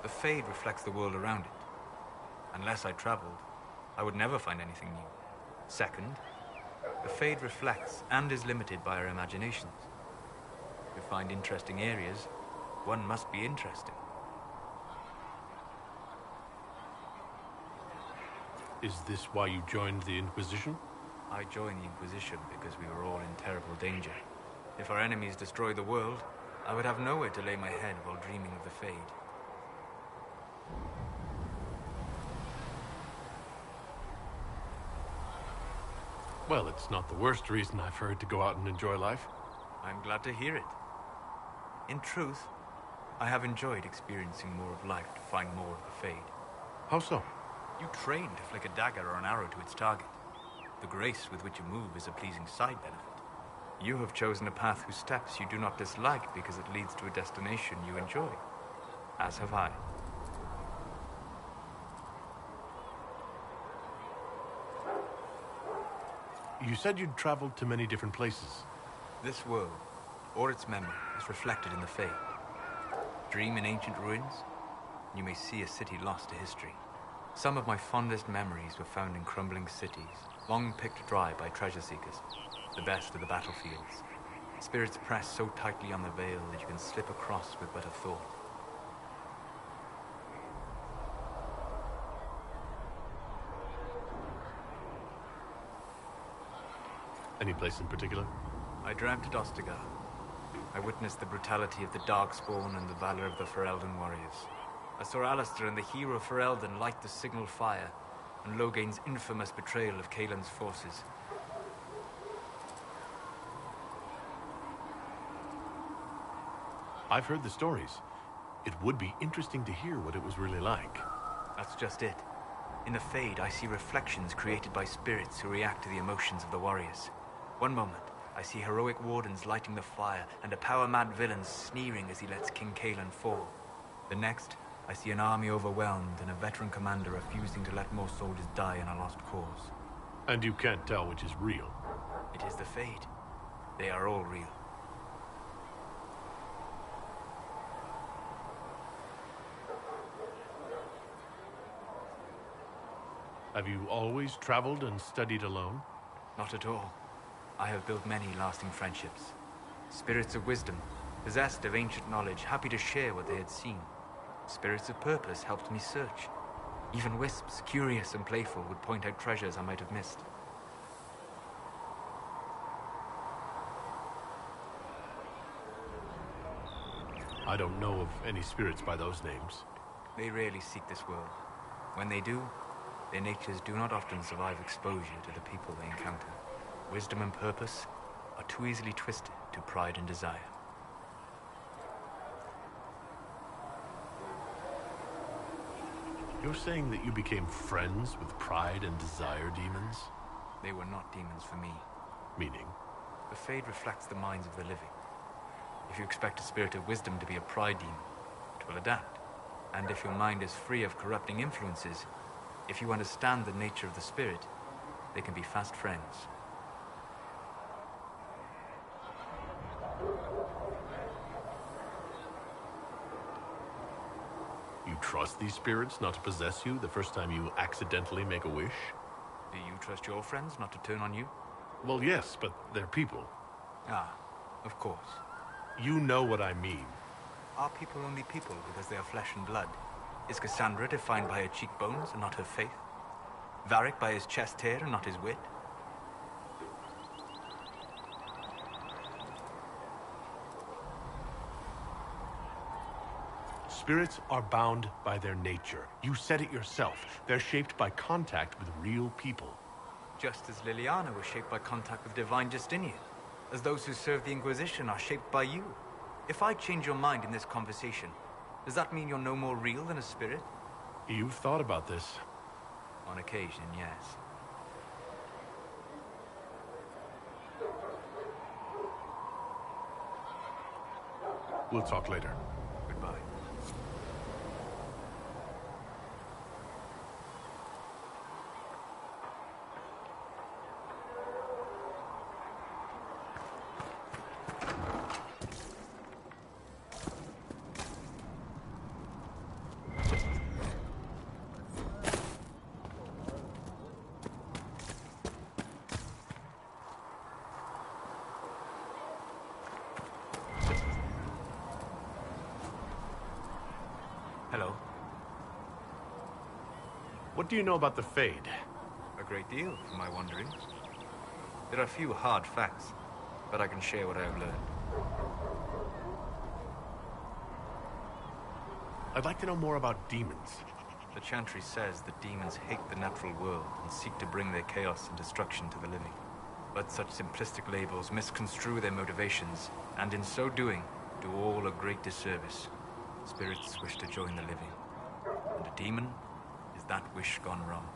the Fade reflects the world around it. Unless I traveled, I would never find anything new. Second, the Fade reflects and is limited by our imaginations. To find interesting areas, one must be interesting. Is this why you joined the Inquisition? I joined the Inquisition because we were all in terrible danger. If our enemies destroyed the world, I would have nowhere to lay my head while dreaming of the Fade. Well, it's not the worst reason I've heard to go out and enjoy life. I'm glad to hear it. In truth, I have enjoyed experiencing more of life to find more of the Fade. How so? You train to flick a dagger or an arrow to its target. The grace with which you move is a pleasing side benefit. You have chosen a path whose steps you do not dislike because it leads to a destination you enjoy. As have I. You said you'd traveled to many different places. This world, or its memory, is reflected in the Fade. Dream in ancient ruins, and you may see a city lost to history. Some of my fondest memories were found in crumbling cities, long picked dry by treasure seekers, the best of the battlefields. Spirits press so tightly on the veil that you can slip across with but a thought. Any place in particular? I dreamt at Ostagar. I witnessed the brutality of the Darkspawn and the valor of the Ferelden warriors. I saw Alistair and the hero Ferelden light the signal fire, and Logain's infamous betrayal of Kaelin's forces. I've heard the stories. It would be interesting to hear what it was really like. That's just it. In the Fade, I see reflections created by spirits who react to the emotions of the warriors. One moment, I see heroic wardens lighting the fire, and a power-mad villain sneering as he lets King Kaelin fall. The next, I see an army overwhelmed and a veteran commander refusing to let more soldiers die in a lost cause. And you can't tell which is real. It is the Fade. They are all real. Have you always traveled and studied alone? Not at all. I have built many lasting friendships. Spirits of wisdom, possessed of ancient knowledge, happy to share what they had seen. Spirits of purpose helped me search. Even wisps, curious and playful, would point out treasures I might have missed. I don't know of any spirits by those names. They rarely seek this world. When they do, their natures do not often survive exposure to the people they encounter. Wisdom and purpose are too easily twisted to pride and desire. You're saying that you became friends with pride and desire demons? They were not demons for me. Meaning? The Fade reflects the minds of the living. If you expect a spirit of wisdom to be a pride demon, it will adapt. And if your mind is free of corrupting influences, if you understand the nature of the spirit, they can be fast friends. You trust these spirits not to possess you the first time you accidentally make a wish? Do you trust your friends not to turn on you? Well, yes, but they're people. Ah, of course. You know what I mean. Are people only people because they are flesh and blood? Is Cassandra defined by her cheekbones and not her faith? Varric by his chest hair and not his wit? Spirits are bound by their nature. You said it yourself. They're shaped by contact with real people. Just as Liliana was shaped by contact with divine Justinian. As those who serve the Inquisition are shaped by you. If I change your mind in this conversation, does that mean you're no more real than a spirit? You've thought about this. On occasion, yes. We'll talk later. Goodbye. Hello. What do you know about the Fade? A great deal, from my wanderings. There are few hard facts, but I can share what I have learned. I'd like to know more about demons. The Chantry says that demons hate the natural world and seek to bring their chaos and destruction to the living. But such simplistic labels misconstrue their motivations, and in so doing, do all a great disservice. Spirits wish to join the living, and a demon is that wish gone wrong.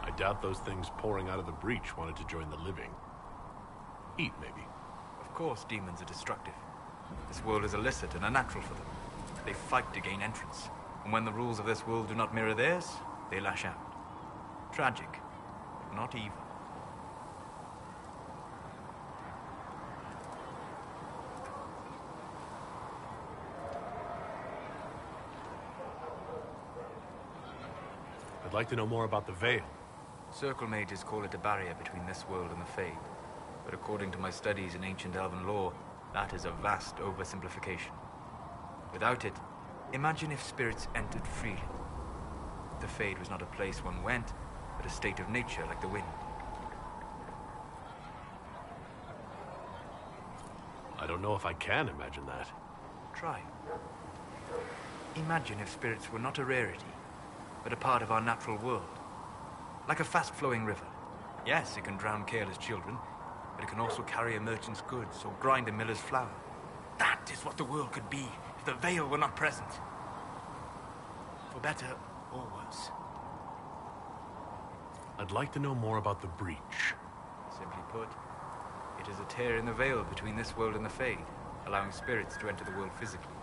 I doubt those things pouring out of the breach wanted to join the living. Eat, maybe. Of course demons are destructive. This world is illicit and unnatural for them. They fight to gain entrance, and when the rules of this world do not mirror theirs, they lash out. Tragic, but not evil. I'd like to know more about the Veil. Circle mages call it a barrier between this world and the Fade. But according to my studies in ancient elven lore, that is a vast oversimplification. Without it, imagine if spirits entered freely. The Fade was not a place one went, but a state of nature like the wind. I don't know if I can imagine that. Try. Imagine if spirits were not a rarity, but a part of our natural world. Like a fast-flowing river. Yes, it can drown careless children, but it can also carry a merchant's goods or grind a miller's flour. That is what the world could be if the Veil were not present. For better or worse. I'd like to know more about the Breach. Simply put, it is a tear in the veil between this world and the Fade, allowing spirits to enter the world physically.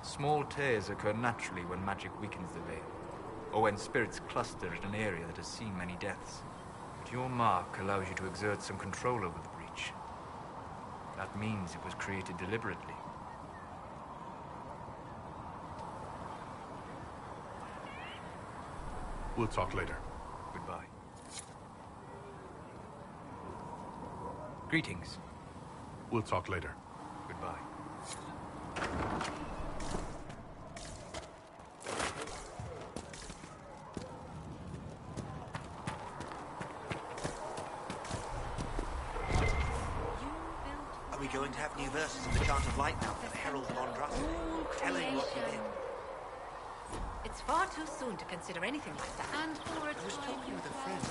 Small tears occur naturally when magic weakens the veil, or when spirits cluster in an area that has seen many deaths. But your mark allows you to exert some control over the Breach. That means it was created deliberately. We'll talk later. Goodbye. Greetings. We'll talk later. Goodbye. Are we going to have new verses of the Chant of Light now for the Herald of Andraste? Telling what we did. It's far too soon to consider anything like that. I was talking with a friend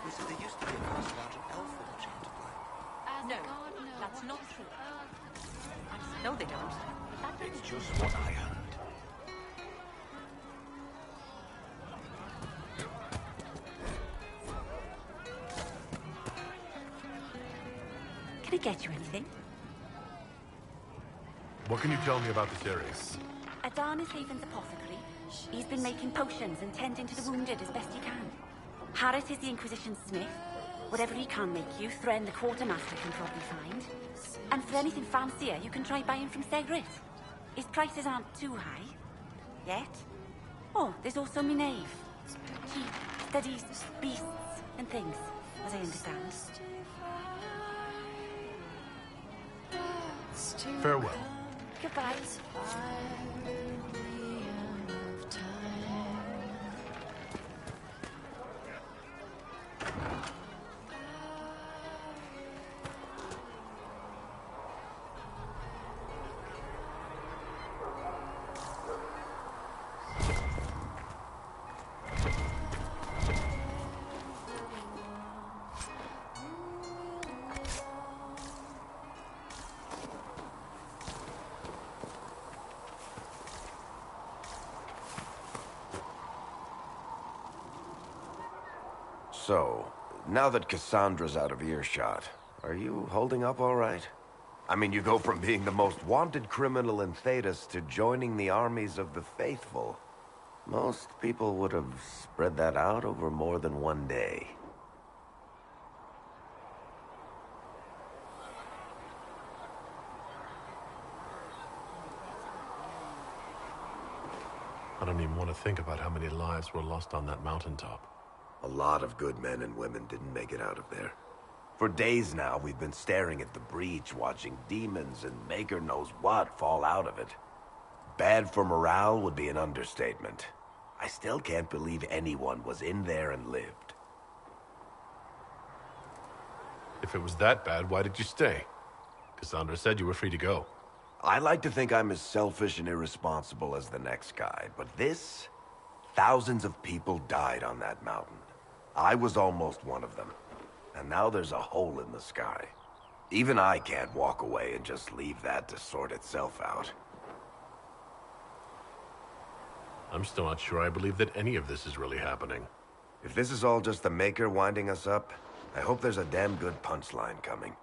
who said there used to be a verse about an elf with a Chant of Light. No, that's not true. No, they don't. It's just what I heard. Can I get you anything? What can you tell me about this area? Adan is Haven's apothecary. He's been making potions and tending to the wounded as best he can. Harris is the Inquisition smith. Whatever he can make you, Thren the quartermaster can probably find. And for anything fancier, you can try buying from Segrit. His prices aren't too high. Yet. Oh, there's also Minave. She studies beasts and things, as I understand. Farewell. Goodbye. So, now that Cassandra's out of earshot, are you holding up all right? I mean, you go from being the most wanted criminal in Thedas to joining the armies of the faithful. Most people would have spread that out over more than one day. I don't even want to think about how many lives were lost on that mountaintop. A lot of good men and women didn't make it out of there. For days now, we've been staring at the breach, watching demons and maker knows what fall out of it. Bad for morale would be an understatement. I still can't believe anyone was in there and lived. If it was that bad, why did you stay? Cassandra said you were free to go. I like to think I'm as selfish and irresponsible as the next guy, but this... Thousands of people died on that mountain. I was almost one of them. And now there's a hole in the sky. Even I can't walk away and just leave that to sort itself out. I'm still not sure I believe that any of this is really happening. If this is all just the Maker winding us up, I hope there's a damn good punchline coming.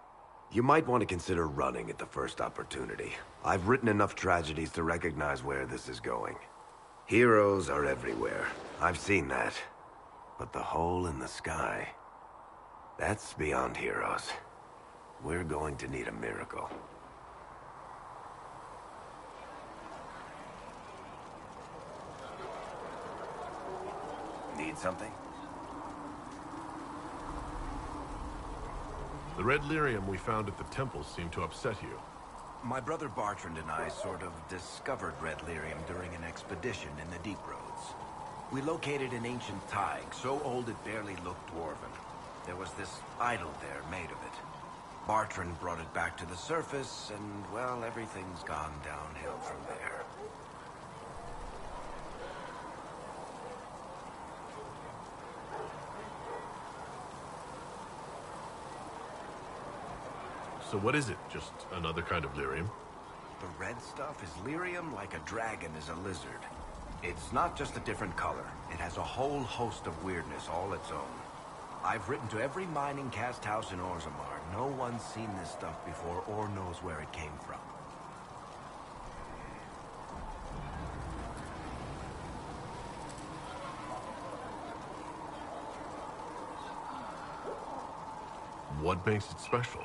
You might want to consider running at the first opportunity. I've written enough tragedies to recognize where this is going. Heroes are everywhere. I've seen that. But the hole in the sky... that's beyond heroes. We're going to need a miracle. Need Need something? The red lyrium we found at the temple seemed to upset you. My brother Bartrand and I sort of discovered red lyrium during an expedition in the Deep Roads. We located an ancient thaig, so old it barely looked dwarven. There was this idol there made of it. Bartrand brought it back to the surface, and, well, everything's gone downhill from there. So what is it? Just another kind of lyrium? The red stuff is lyrium like a dragon is a lizard. It's not just a different color. It has a whole host of weirdness all its own. I've written to every mining cast house in Orzammar. No one's seen this stuff before or knows where it came from. What makes it special?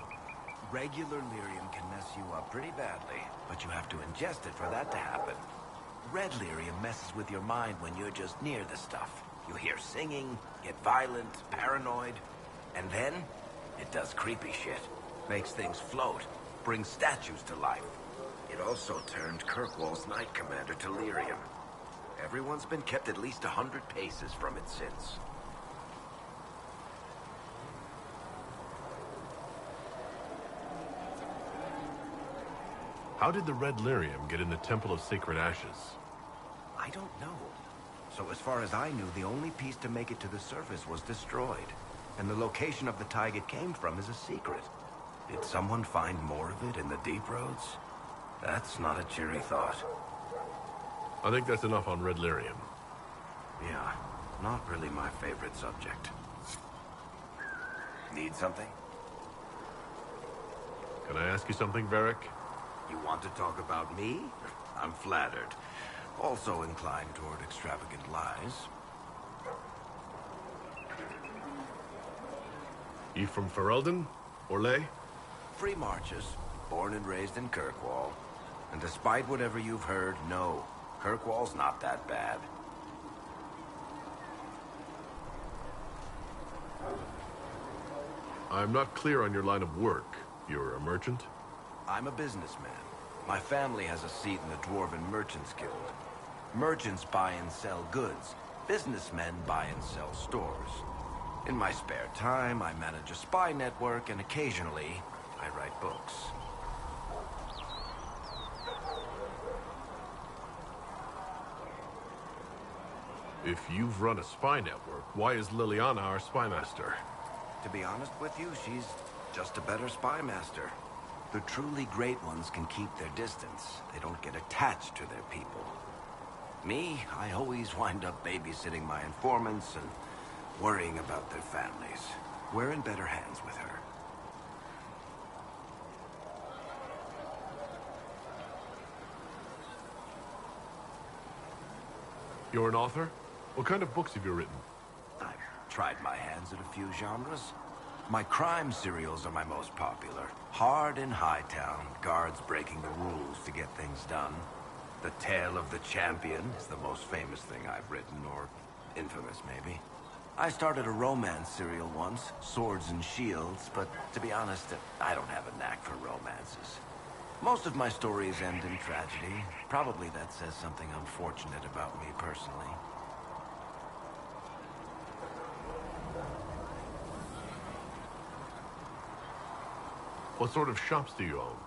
Regular lyrium can mess you up pretty badly, but you have to ingest it for that to happen. Red lyrium messes with your mind when you're just near the stuff. You hear singing, get violent, paranoid, and then it does creepy shit. Makes things float, brings statues to life. It also turned Kirkwall's Knight Commander to lyrium. Everyone's been kept at least 100 paces from it since. How did the red lyrium get in the Temple of Sacred Ashes? I don't know. So as far as I knew, the only piece to make it to the surface was destroyed. And the location of the thaig it came from is a secret. Did someone find more of it in the Deep Roads? That's not a cheery thought. I think that's enough on red lyrium. Yeah, not really my favorite subject. Need something? Can I ask you something, Varric? You want to talk about me? I'm flattered. Also inclined toward extravagant lies. You from Ferelden? Orlais? Free marches, born and raised in Kirkwall. And despite whatever you've heard, no, Kirkwall's not that bad. I'm not clear on your line of work. You're a merchant? I'm a businessman. My family has a seat in the Dwarven Merchants Guild. Merchants buy and sell goods. Businessmen buy and sell stores. In my spare time, I manage a spy network, and occasionally, I write books. If you've run a spy network, why is Liliana our spymaster? To be honest with you, she's just a better spy master. The truly great ones can keep their distance. They don't get attached to their people. Me, I always wind up babysitting my informants and worrying about their families. We're in better hands with her. You're an author? What kind of books have you written? I've tried my hands at a few genres. My crime serials are my most popular. Hard in Hightown, guards breaking the rules to get things done. The Tale of the Champion is the most famous thing I've written, or infamous maybe. I started a romance serial once, Swords and Shields, but to be honest, I don't have a knack for romances. Most of my stories end in tragedy. Probably that says something unfortunate about me personally. What sort of shops do you own?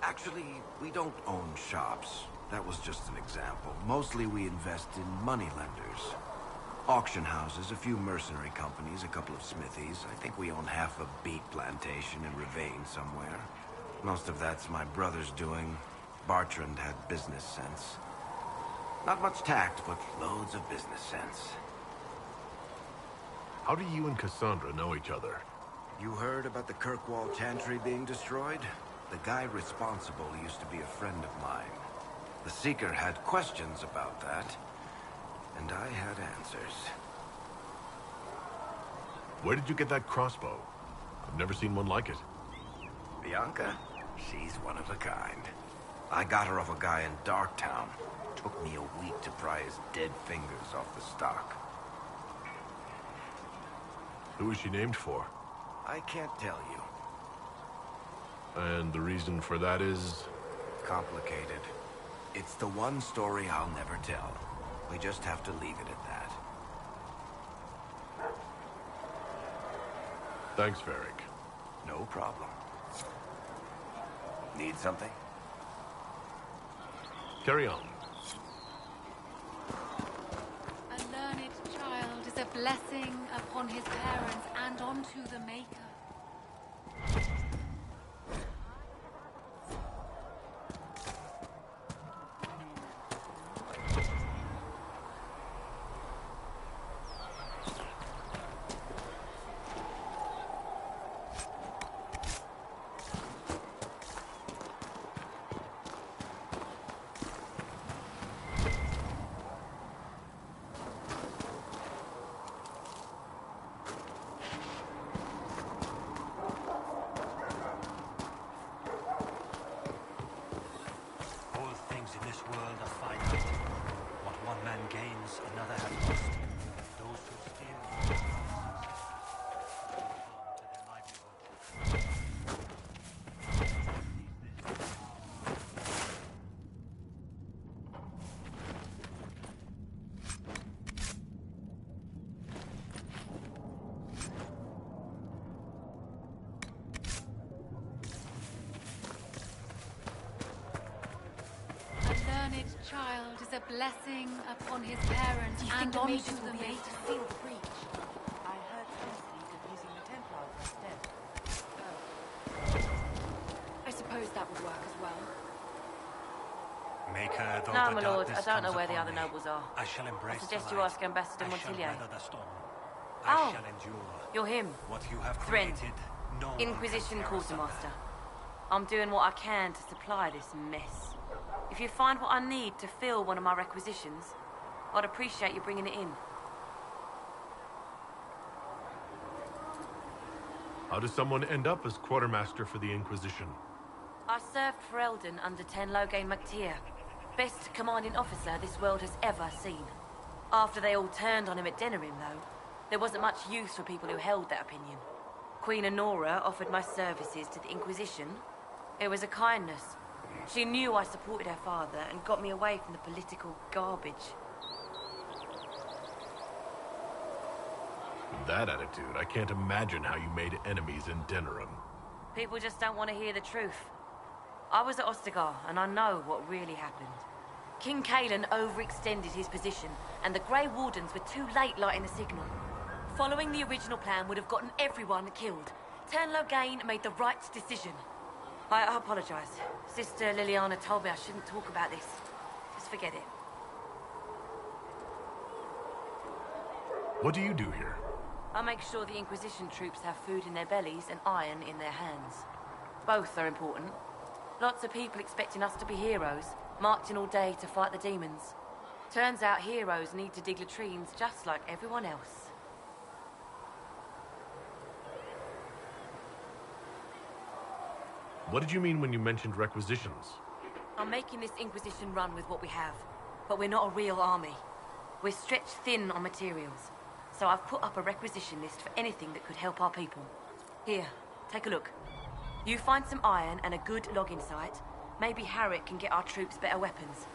Actually, we don't own shops. That was just an example. Mostly we invest in moneylenders. Auction houses, a few mercenary companies, a couple of smithies. I think we own half a beet plantation in Ravane somewhere. Most of that's my brother's doing. Bartrand had business sense. Not much tact, but loads of business sense. How do you and Cassandra know each other? You heard about the Kirkwall Chantry being destroyed? The guy responsible used to be a friend of mine. The Seeker had questions about that, and I had answers. Where did you get that crossbow? I've never seen one like it. Bianca? She's one of a kind. I got her off a guy in Darktown. Took me a week to pry his dead fingers off the stock. Who is she named for? I can't tell you. And the reason for that is? Complicated. It's the one story I'll never tell. We just have to leave it at that. Thanks, Varric. No problem. Need something? Carry on. A learned child is a blessing upon his parents and onto the Maker. All things in this world are finite. What one man gains, another has lost. Those who steal to their livelihood. A learned child is a blessing upon his parents and the onto mages the will be able Maker. to feel the breach? I heard some speak of using the Templars instead. I suppose that would work as well. Maker, though No, the my lord, darkness I don't know comes where the upon other me, nobles are. I shall embrace I suggest the you light. ask Ambassador I shall Montilyet. weather the storm. Oh. I shall endure. You're him. What you have Thren, created, no one Inquisition can tear asunder. Quartermaster. I'm doing what I can to supply this mess. If you find what I need to fill one of my requisitions, I'd appreciate you bringing it in. How does someone end up as quartermaster for the Inquisition? I served for Eldon under Ten Loghain MacTier, best commanding officer this world has ever seen. After they all turned on him at Denerim, though, there wasn't much use for people who held that opinion. Queen Honora offered my services to the Inquisition. It was a kindness. She knew I supported her father and got me away from the political garbage. With that attitude, I can't imagine how you made enemies in Denerim. People just don't want to hear the truth. I was at Ostagar, and I know what really happened. King Cailan overextended his position, and the Grey Wardens were too late lighting the signal. Following the original plan would have gotten everyone killed. Ten Loghain made the right decision. I apologize. Sister Liliana told me I shouldn't talk about this. Just forget it. What do you do here? I make sure the Inquisition troops have food in their bellies and iron in their hands. Both are important. Lots of people expecting us to be heroes, marching all day to fight the demons. Turns out heroes need to dig latrines just like everyone else. What did you mean when you mentioned requisitions? I'm making this Inquisition run with what we have, but we're not a real army. We're stretched thin on materials, so I've put up a requisition list for anything that could help our people. Here, take a look. You find some iron and a good logging site, maybe Harrick can get our troops better weapons.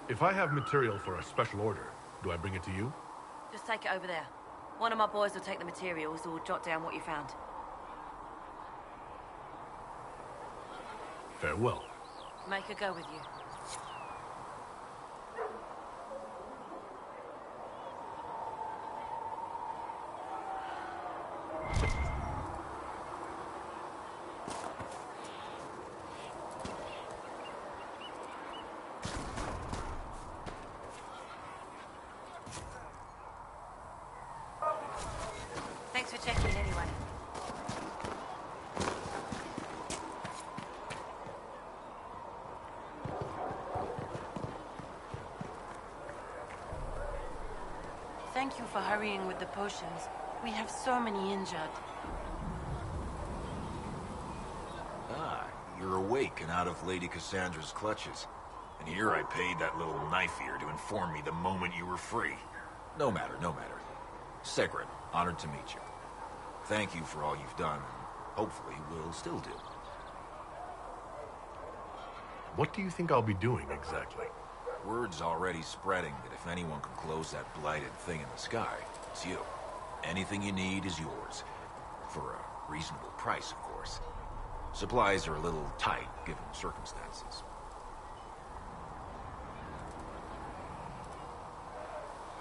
If I have material for a special order, do I bring it to you? Just take it over there. One of my boys will take the materials or jot down what you found. Farewell. Make her go with you. Thanks for checking in anyway. Thank you for hurrying with the potions. We have so many injured. Ah, you're awake and out of Lady Cassandra's clutches. And here I paid that little knife ear to inform me the moment you were free. No matter, no matter. Segrin, Honored to meet you. Thank you for all you've done, and hopefully will still do. What do you think I'll be doing exactly? Word's already spreading that if anyone can close that blighted thing in the sky, it's you. Anything you need is yours. For a reasonable price, of course. Supplies are a little tight, given circumstances.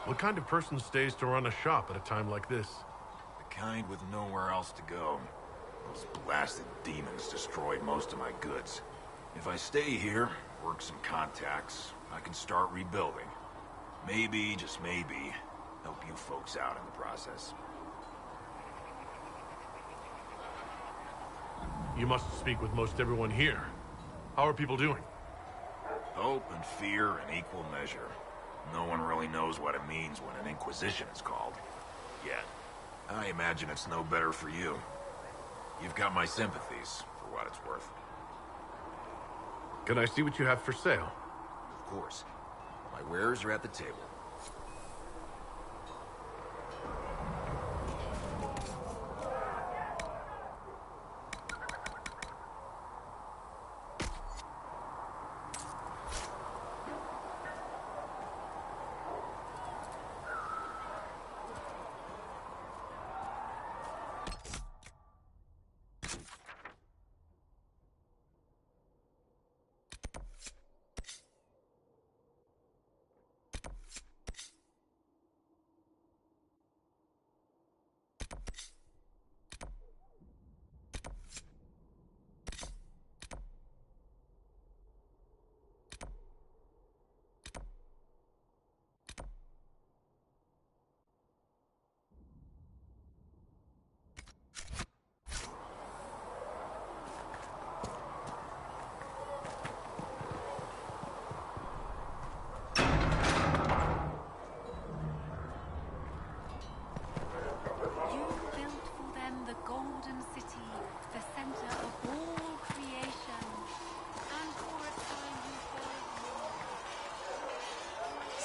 What kind of person stays to run a shop at a time like this? The kind with nowhere else to go. Those blasted demons destroyed most of my goods. If I stay here, work some contacts, I can start rebuilding. Maybe, just maybe, help you folks out in the process. You must speak with most everyone here. How are people doing? Hope and fear in equal measure. No one really knows what it means when an Inquisition is called. Yet. I imagine it's no better for you. You've got my sympathies, for what it's worth. Can I see what you have for sale? Of course. My wares are at the table.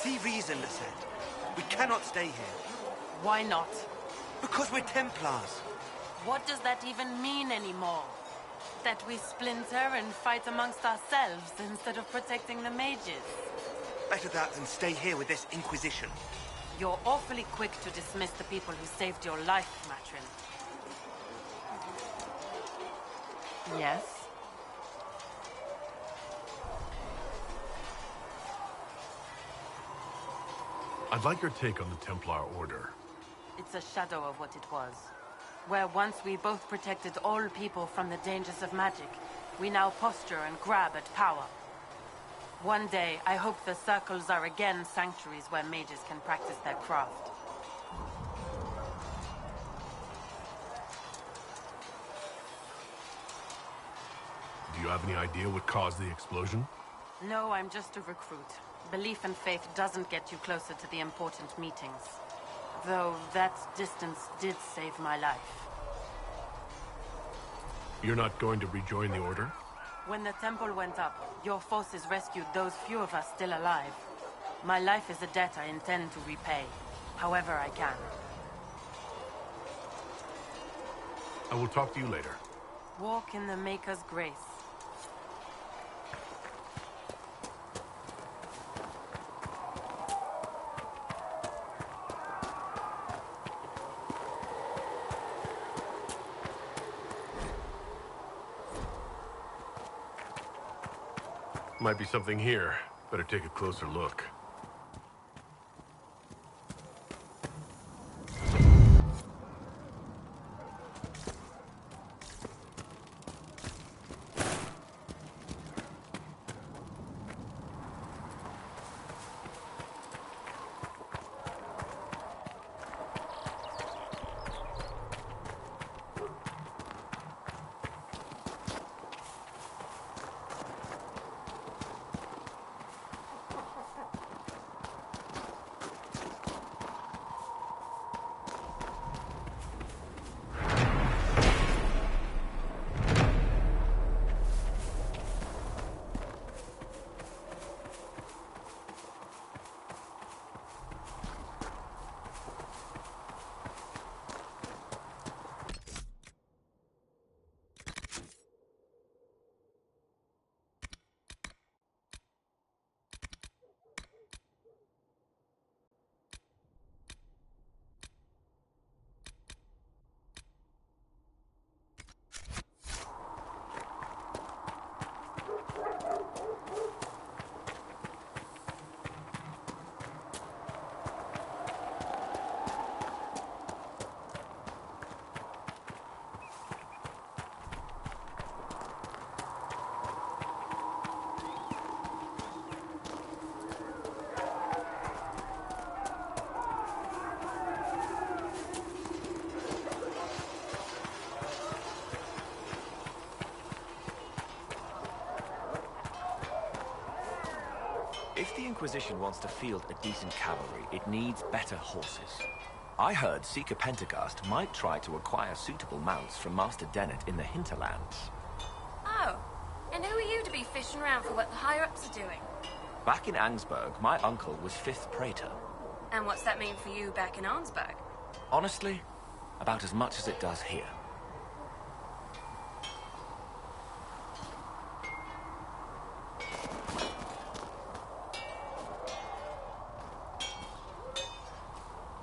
See reason, Lisette. We cannot stay here. Why not? Because we're Templars. What does that even mean anymore? That we splinter and fight amongst ourselves instead of protecting the mages? Better that than stay here with this Inquisition. You're awfully quick to dismiss the people who saved your life, Matrin. Yes? I'd like your take on the Templar Order. It's a shadow of what it was. Where once we both protected all people from the dangers of magic, we now posture and grab at power. One day, I hope the circles are again sanctuaries where mages can practice their craft. Do you have any idea what caused the explosion? No, I'm just a recruit. Belief and faith doesn't get you closer to the important meetings. Though that distance did save my life. You're not going to rejoin the Order? When the temple went up, your forces rescued those few of us still alive. My life is a debt I intend to repay, however I can. I will talk to you later. Walk in the Maker's grace. Might be something here. Better take a closer look. If the Inquisition wants to field a decent cavalry, it needs better horses. I heard Seeker Pentecost might try to acquire suitable mounts from Master Dennett in the hinterlands. Oh, and who are you to be fishing around for what the higher-ups are doing? Back in Angsburg, my uncle was 5th Praetor. And what's that mean for you back in Arnsberg? Honestly, about as much as it does here.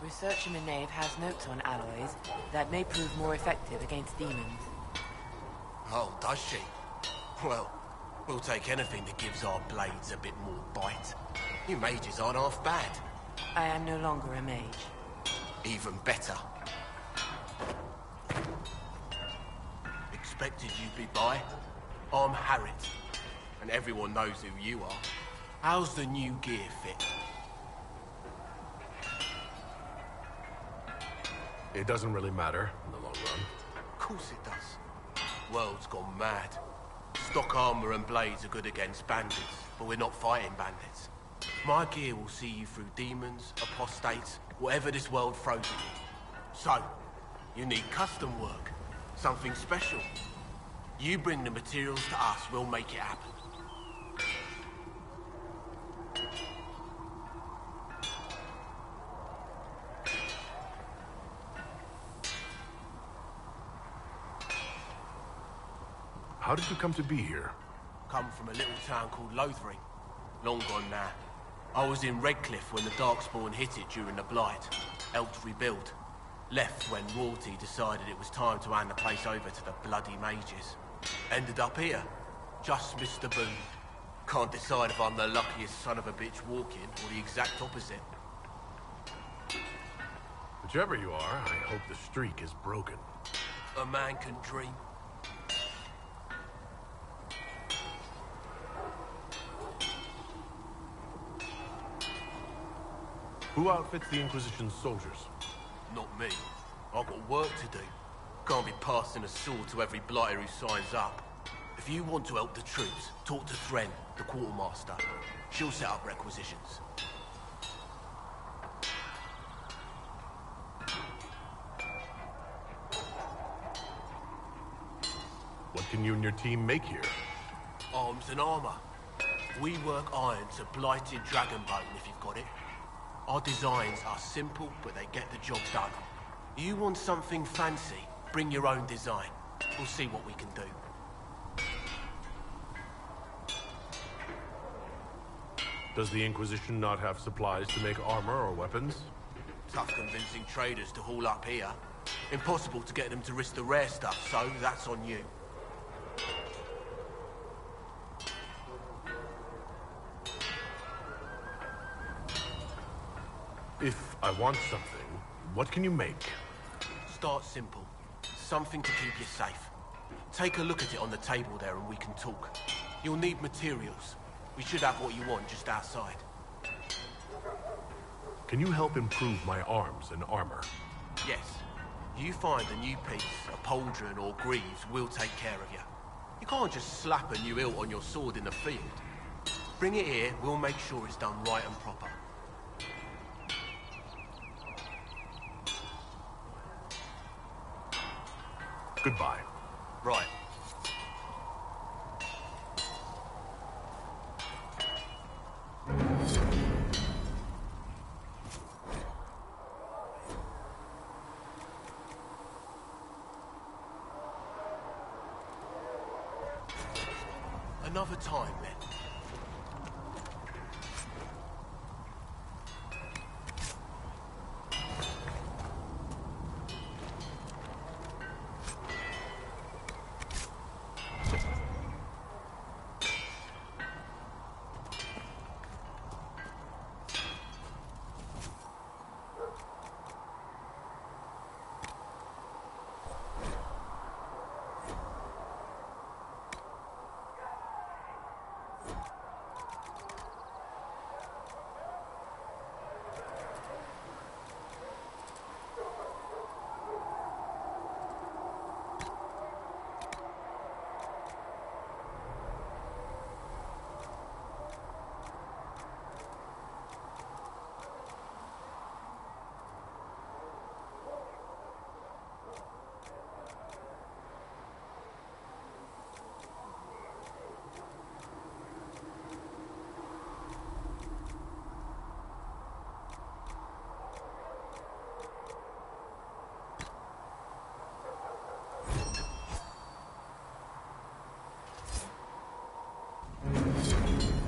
Research in the Nave has notes on alloys that may prove more effective against demons. Oh, does she? Well, we'll take anything that gives our blades a bit more bite. You mages aren't half bad. I am no longer a mage. Even better. Expected you'd be by. I'm Harriet, and everyone knows who you are. How's the new gear fit? It doesn't really matter in the long run. Of course it does. World's gone mad. Stock armor and blades are good against bandits, but we're not fighting bandits. My gear will see you through demons, apostates, whatever this world throws at you. So, you need custom work. Something special. You bring the materials to us, we'll make it happen. How did you come to be here? Come from a little town called Lothering. Long gone now. I was in Redcliffe when the Darkspawn hit it during the Blight. Helped rebuild. Left when Royalty decided it was time to hand the place over to the bloody mages. Ended up here. Just missed the boom. Can't decide if I'm the luckiest son of a bitch walking or the exact opposite. Whichever you are, I hope the streak is broken. A man can dream. Who outfits the Inquisition's soldiers? Not me. I've got work to do. Can't be passing a sword to every blighter who signs up. If you want to help the troops, talk to Thren, the quartermaster. She'll set up requisitions. What can you and your team make here? Arms and armor. We work iron to blighted dragonbone if you've got it. Our designs are simple, but they get the job done. You want something fancy? Bring your own design. We'll see what we can do. Does the Inquisition not have supplies to make armor or weapons? Tough convincing traders to haul up here. Impossible to get them to risk the rare stuff, so that's on you. If I want something, what can you make? Start simple. Something to keep you safe. Take a look at it on the table there and we can talk. You'll need materials. We should have what you want just outside. Can you help improve my arms and armor? Yes. You find a new piece, a pauldron or greaves, we'll take care of you. You can't just slap a new hilt on your sword in the field. Bring it here, we'll make sure it's done right and proper. Goodbye. Right. Another time, then.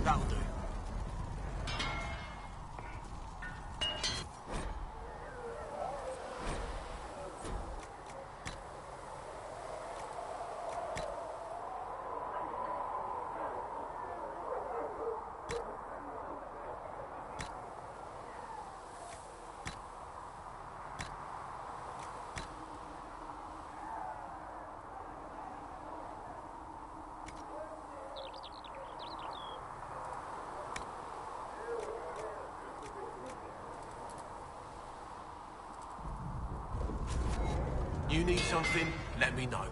That'll do. You need something, let me know.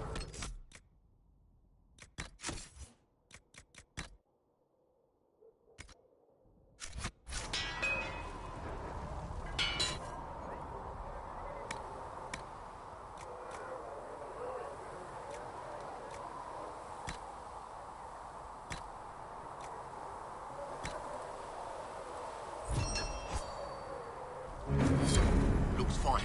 Looks fine.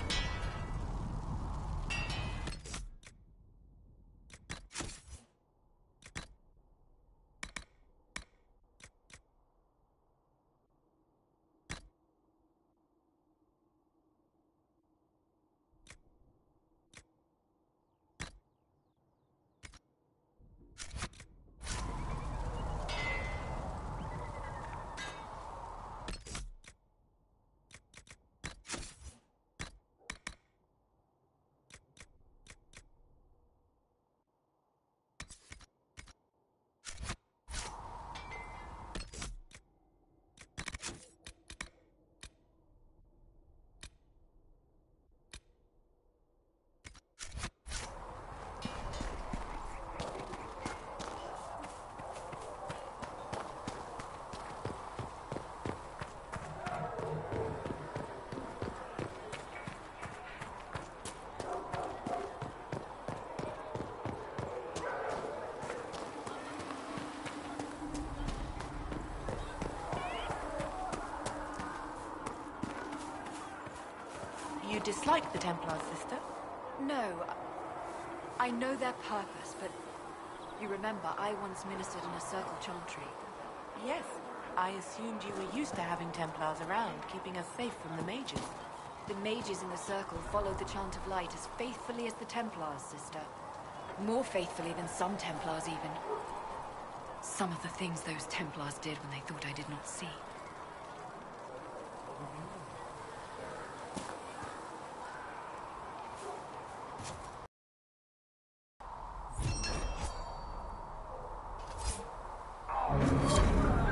You dislike the Templars, sister? No. I know their purpose, but you remember I once ministered in a circle chantry. Yes. I assumed you were used to having Templars around, keeping us safe from the mages. The mages in the circle followed the Chant of Light as faithfully as the Templars, sister. More faithfully than some Templars, even. Some of the things those Templars did when they thought I did not see.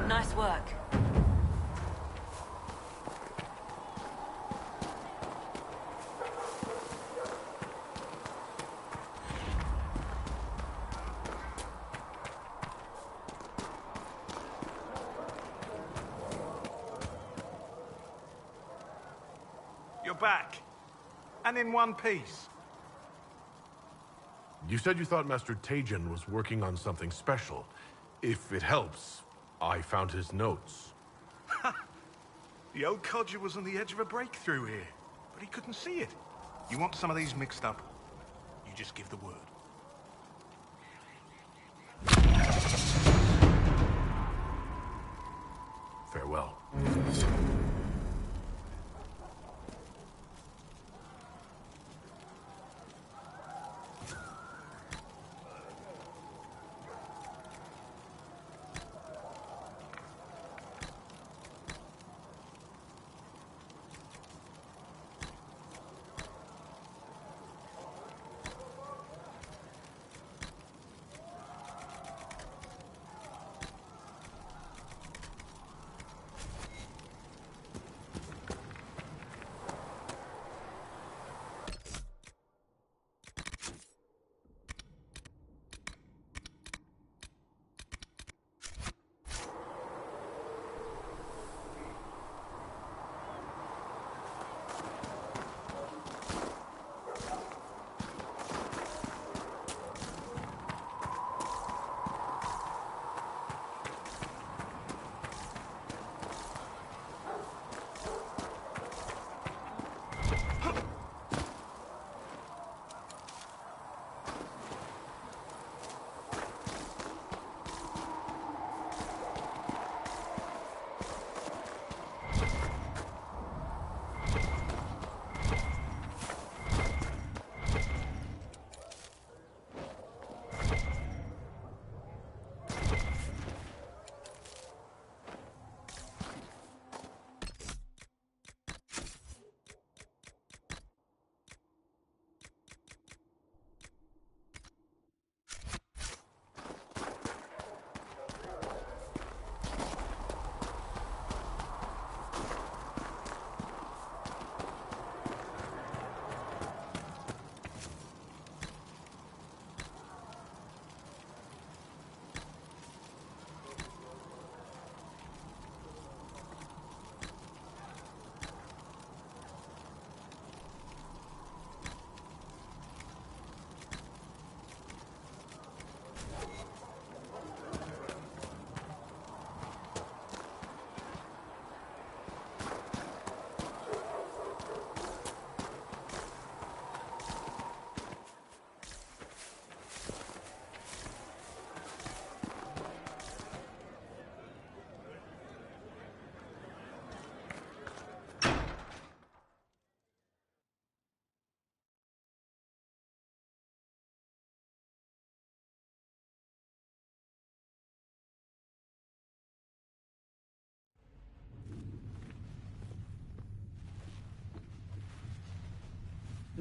Nice work. You're back. And in one piece. You said you thought Master Tejan was working on something special. If it helps, I found his notes. The old codger was on the edge of a breakthrough here, but he couldn't see it. You want some of these mixed up? You just give the word. Farewell.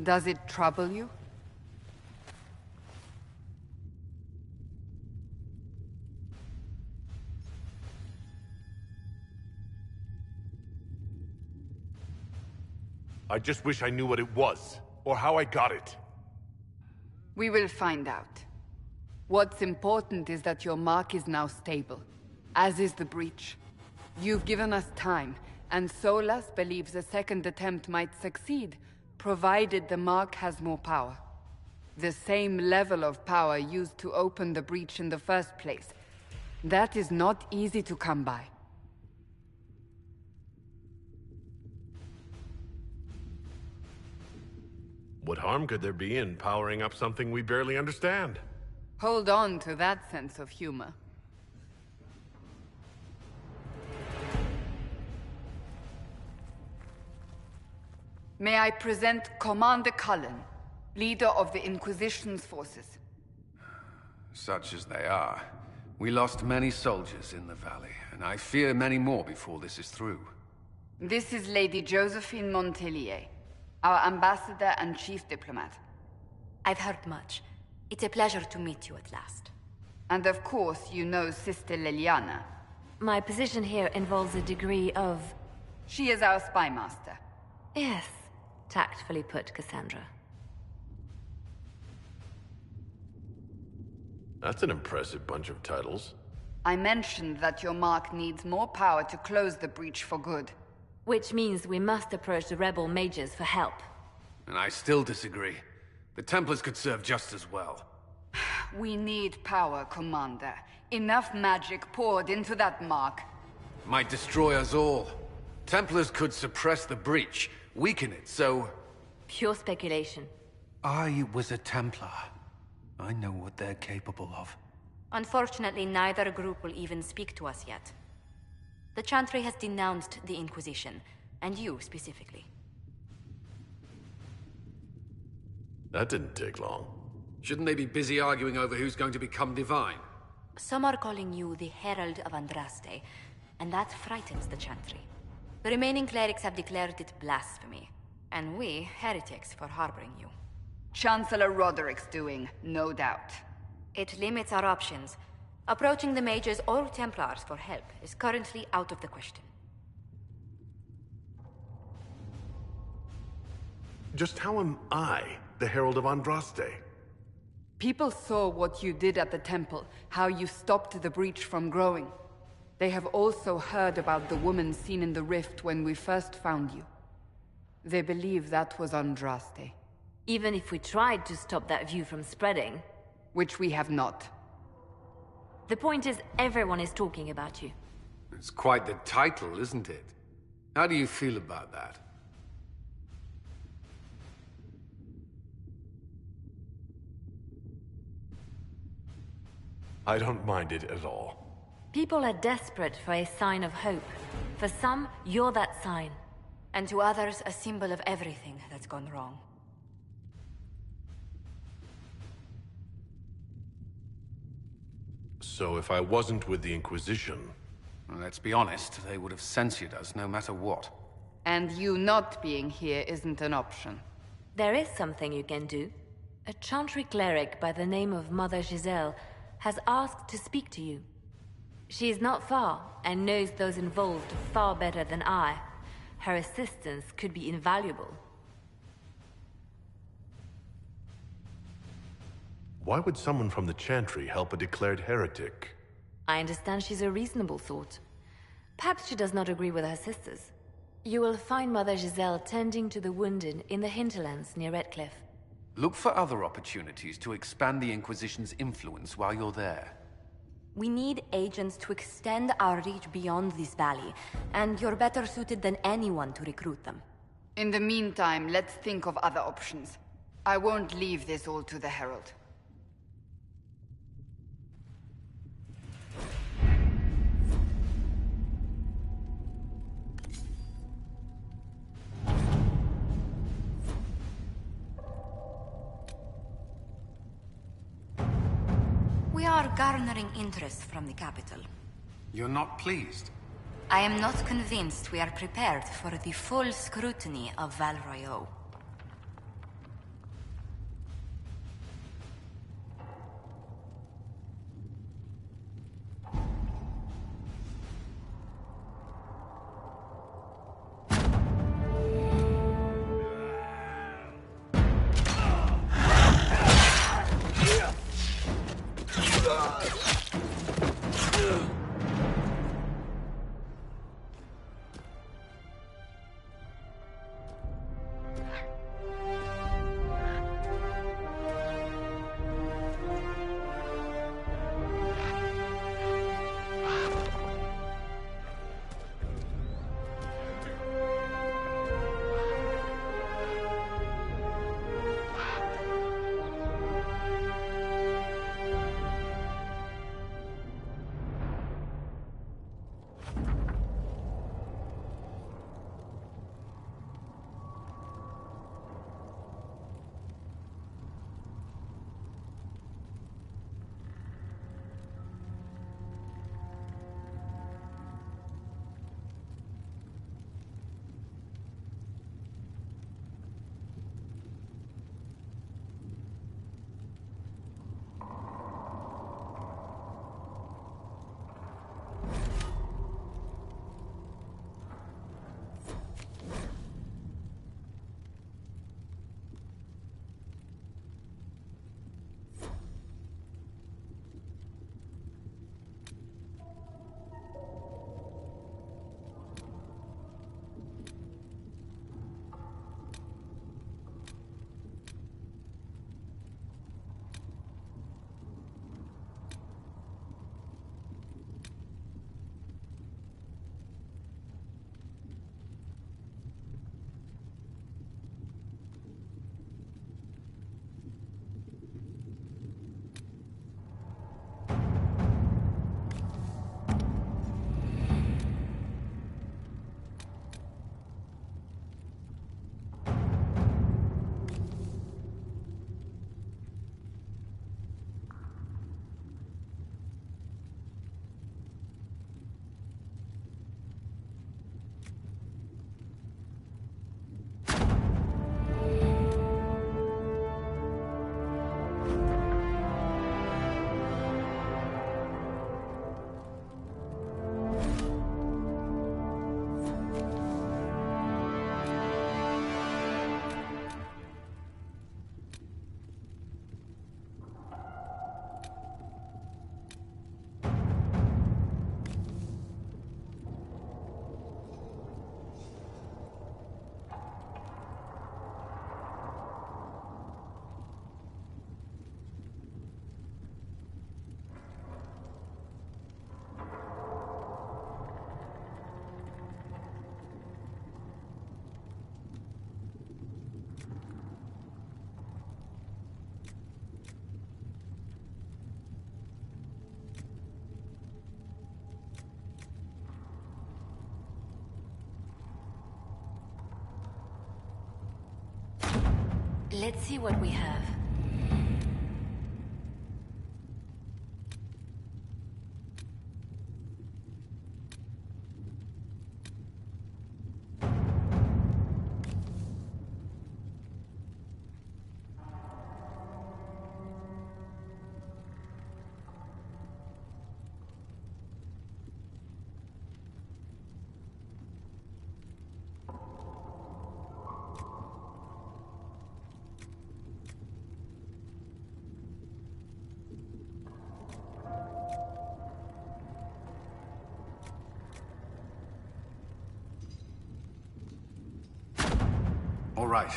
Does it trouble you? I just wish I knew what it was, or how I got it. We will find out. What's important is that your mark is now stable, as is the breach. You've given us time, and Solas believes a second attempt might succeed, provided the mark has more power. The same level of power used to open the breach in the first place. That is not easy to come by. What harm could there be in powering up something we barely understand? Hold on to that sense of humor. May I present Commander Cullen, leader of the Inquisition's forces. Such as they are. We lost many soldiers in the valley, and I fear many more before this is through. This is Lady Josephine Montelier, our ambassador and chief diplomat. I've heard much. It's a pleasure to meet you at last. And of course, you know Sister Liliana. My position here involves a degree of... She is our spy master. Yes, tactfully put, Cassandra. That's an impressive bunch of titles. I mentioned that your mark needs more power to close the breach for good. Which means we must approach the rebel mages for help. And I still disagree. The Templars could serve just as well. We need power, Commander. Enough magic poured into that mark. Might destroy us all. Templars could suppress the breach, weaken it, so... Pure speculation. I was a Templar. I know what they're capable of. Unfortunately, neither group will even speak to us yet. The Chantry has denounced the Inquisition, and you specifically. That didn't take long. Shouldn't they be busy arguing over who's going to become divine? Some are calling you the Herald of Andraste, and that frightens the Chantry. The remaining clerics have declared it blasphemy, and we, heretics, for harboring you. Chancellor Roderick's doing, no doubt. It limits our options. Approaching the mages or Templars for help is currently out of the question. Just how am I the Herald of Andraste? People saw what you did at the temple, how you stopped the breach from growing. They have also heard about the woman seen in the rift when we first found you. They believe that was Andraste. Even if we tried to stop that view from spreading... Which we have not. The point is, everyone is talking about you. It's quite the title, isn't it? How do you feel about that? I don't mind it at all. People are desperate for a sign of hope. For some, you're that sign. And to others, a symbol of everything that's gone wrong. So if I wasn't with the Inquisition... Well, let's be honest, they would have censored us no matter what. And you not being here isn't an option. There is something you can do. A Chantry cleric by the name of Mother Giselle has asked to speak to you. She is not far, and knows those involved far better than I. Her assistance could be invaluable. Why would someone from the Chantry help a declared heretic? I understand she's a reasonable sort. Perhaps she does not agree with her sisters. You will find Mother Giselle tending to the wounded in the hinterlands near Redcliffe. Look for other opportunities to expand the Inquisition's influence while you're there. We need agents to extend our reach beyond this valley, and you're better suited than anyone to recruit them. In the meantime, let's think of other options. I won't leave this all to the Herald. We are garnering interest from the capital. You're not pleased? I am not convinced we are prepared for the full scrutiny of Val Royeaux. Let's see what we have. All right.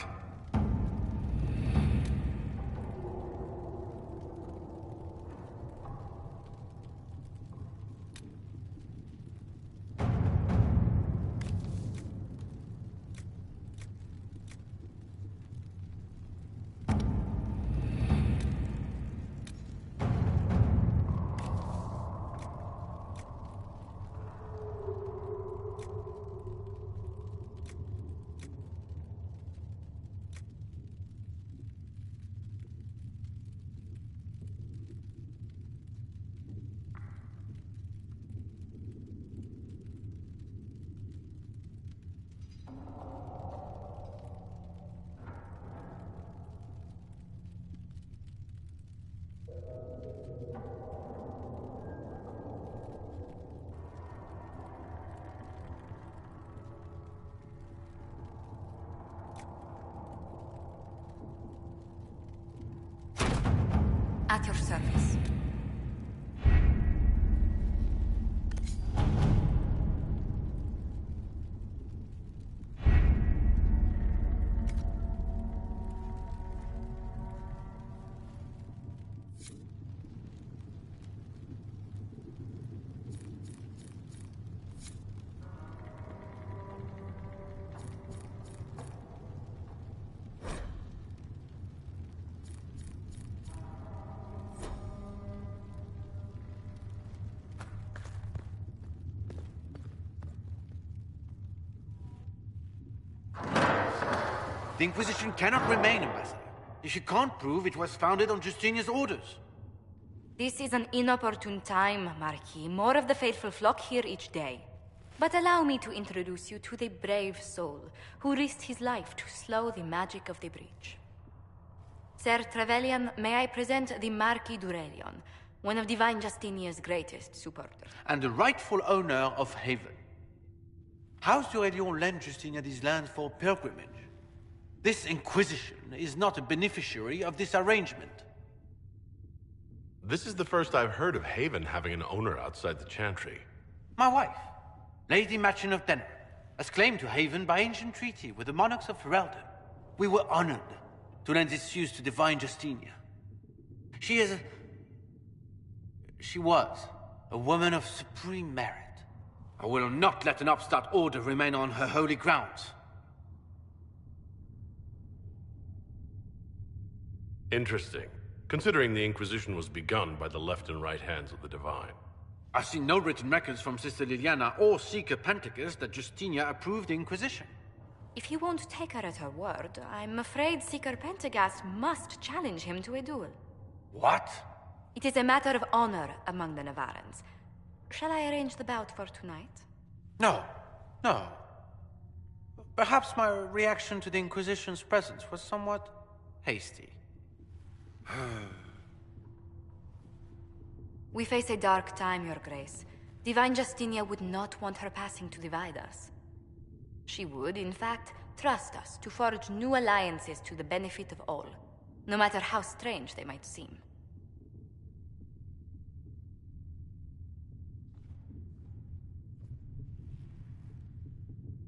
At your service. The Inquisition cannot remain, Ambassador, if you can't prove it was founded on Justinian's orders. This is an inopportune time, Marquis. More of the faithful flock here each day. But allow me to introduce you to the brave soul who risked his life to slow the magic of the breach. Sir Trevelyan, may I present the Marquis d'Aurelion, one of Divine Justinia's greatest supporters. And the rightful owner of Haven. House d'Aurelion lent Justinia these lands for pilgrimage. This Inquisition is not a beneficiary of this arrangement. This is the first I've heard of Haven having an owner outside the Chantry. My wife, Lady Machin of Denner, has claimed to Haven by ancient treaty with the monarchs of Ferelden. We were honored to lend its use to Divine Justinia. She was a woman of supreme merit. I will not let an upstart order remain on her holy grounds. Interesting, considering the Inquisition was begun by the left and right hands of the Divine. I see no written records from Sister Liliana or Seeker Pentecost that Justinia approved the Inquisition. If you won't take her at her word, I'm afraid Seeker Pentagast must challenge him to a duel. What? It is a matter of honor among the Navarrans. Shall I arrange the bout for tonight? No. Perhaps my reaction to the Inquisition's presence was somewhat hasty. We face a dark time, Your Grace. Divine Justinia would not want her passing to divide us. She would, in fact, trust us to forge new alliances to the benefit of all, no matter how strange they might seem.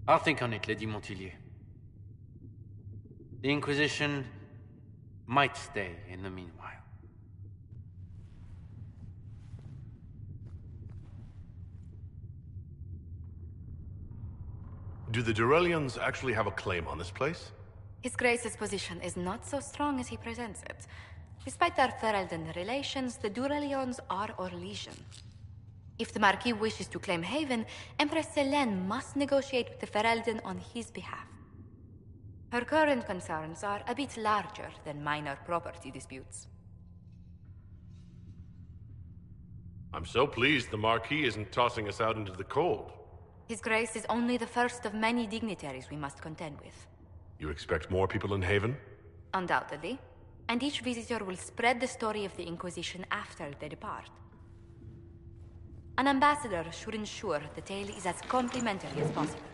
I'll think on it, Lady Montillier. The Inquisition might stay in the meanwhile. Do the Durelians actually have a claim on this place? His Grace's position is not so strong as he presents it. Despite our Ferelden relations, the Durelions are our legion. If the Marquis wishes to claim Haven, Empress Selene must negotiate with the Ferelden on his behalf. Her current concerns are a bit larger than minor property disputes. I'm so pleased the Marquis isn't tossing us out into the cold. His Grace is only the first of many dignitaries we must contend with. You expect more people in Haven? Undoubtedly. And each visitor will spread the story of the Inquisition after they depart. An ambassador should ensure the tale is as complimentary as possible.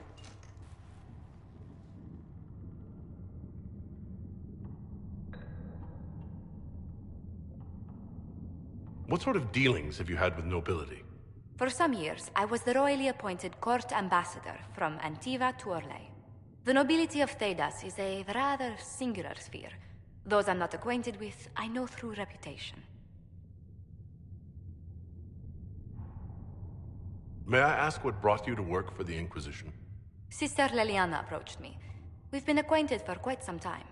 What sort of dealings have you had with nobility? For some years, I was the royally appointed court ambassador from Antiva to Orlais. The nobility of Thedas is a rather singular sphere. Those I'm not acquainted with, I know through reputation. May I ask what brought you to work for the Inquisition? Sister Leliana approached me. We've been acquainted for quite some time.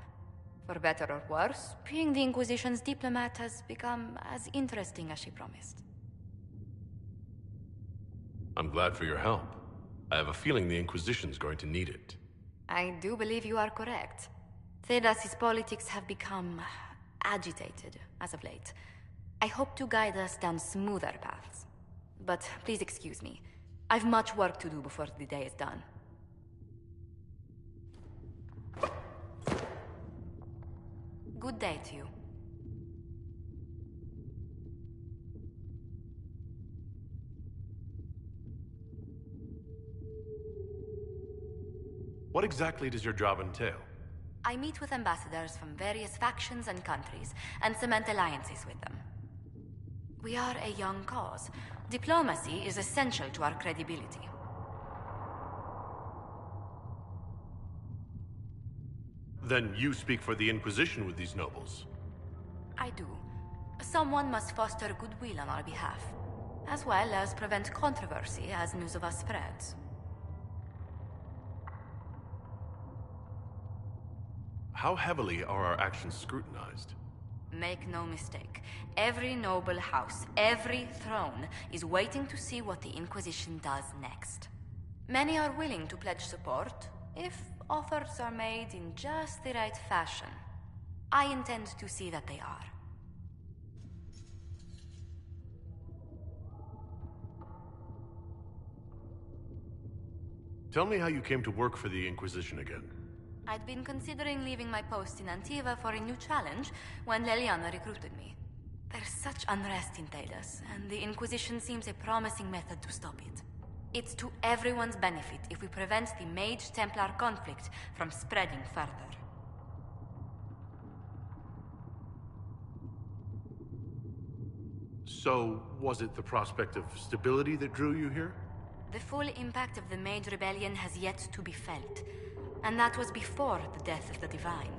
For better or worse, being the Inquisition's diplomat has become as interesting as she promised. I'm glad for your help. I have a feeling the Inquisition's going to need it. I do believe you are correct. Thedas's politics have become agitated as of late. I hope to guide us down smoother paths. But please excuse me. I've much work to do before the day is done. Good day to you. What exactly does your job entail? I meet with ambassadors from various factions and countries, and cement alliances with them. We are a young cause. Diplomacy is essential to our credibility. Then you speak for the Inquisition with these nobles? I do. Someone must foster goodwill on our behalf, as well as prevent controversy as news of us spreads. How heavily are our actions scrutinized? Make no mistake. Every noble house, every throne, is waiting to see what the Inquisition does next. Many are willing to pledge support, if offers are made in just the right fashion. I intend to see that they are. Tell me how you came to work for the Inquisition again. I'd been considering leaving my post in Antiva for a new challenge when Leliana recruited me. There's such unrest in Thedas, and the Inquisition seems a promising method to stop it. It's to everyone's benefit if we prevent the Mage-Templar conflict from spreading further. So, was it the prospect of stability that drew you here? The full impact of the Mage Rebellion has yet to be felt, and that was before the death of the Divine.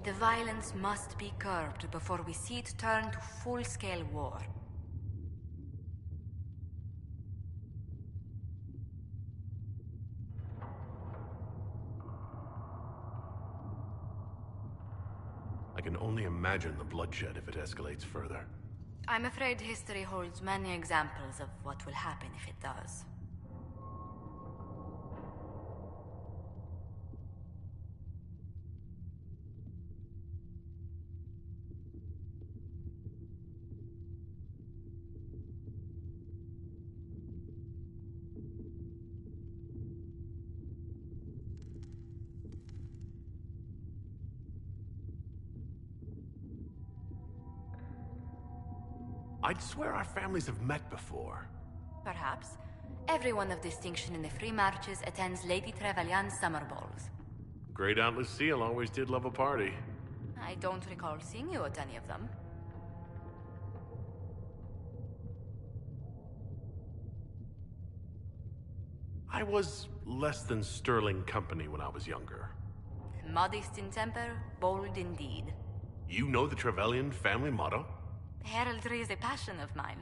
The violence must be curbed before we see it turn to full-scale war. I can only imagine the bloodshed if it escalates further. I'm afraid history holds many examples of what will happen if it does. I'd swear our families have met before. Perhaps. Everyone of distinction in the Free Marches attends Lady Trevelyan's summer balls. Great Aunt Lucille always did love a party. I don't recall seeing you at any of them. I was less than sterling company when I was younger. Modest in temper, bold in deed. You know the Trevelyan family motto? Heraldry is a passion of mine.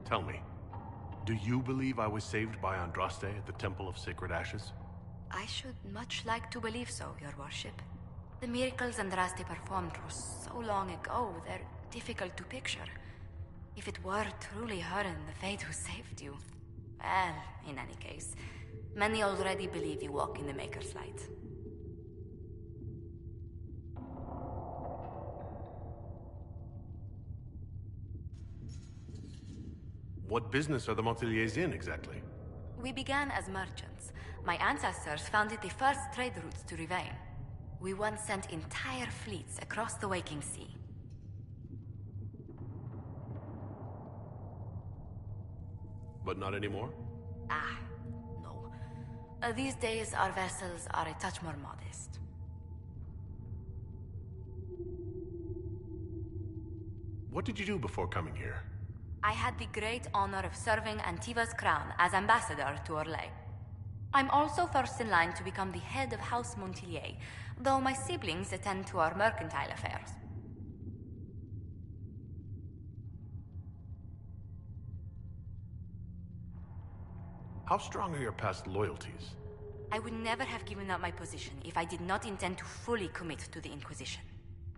Tell me, do you believe I was saved by Andraste at the Temple of Sacred Ashes? I should much like to believe so, Your Worship. The miracles Andraste performed were so long ago, they're difficult to picture. If it were truly her and the Fate who saved you, well, in any case, many already believe you walk in the Maker's light. What business are the Monteliers in, exactly? We began as merchants. My ancestors founded the first trade routes to Rivain. We once sent entire fleets across the Waking Sea. But not anymore? No. These days, our vessels are a touch more modest. What did you do before coming here? I had the great honor of serving Antiva's crown as ambassador to Orlais. I'm also first in line to become the head of House Montelier, though my siblings attend to our mercantile affairs. How strong are your past loyalties? I would never have given up my position if I did not intend to fully commit to the Inquisition.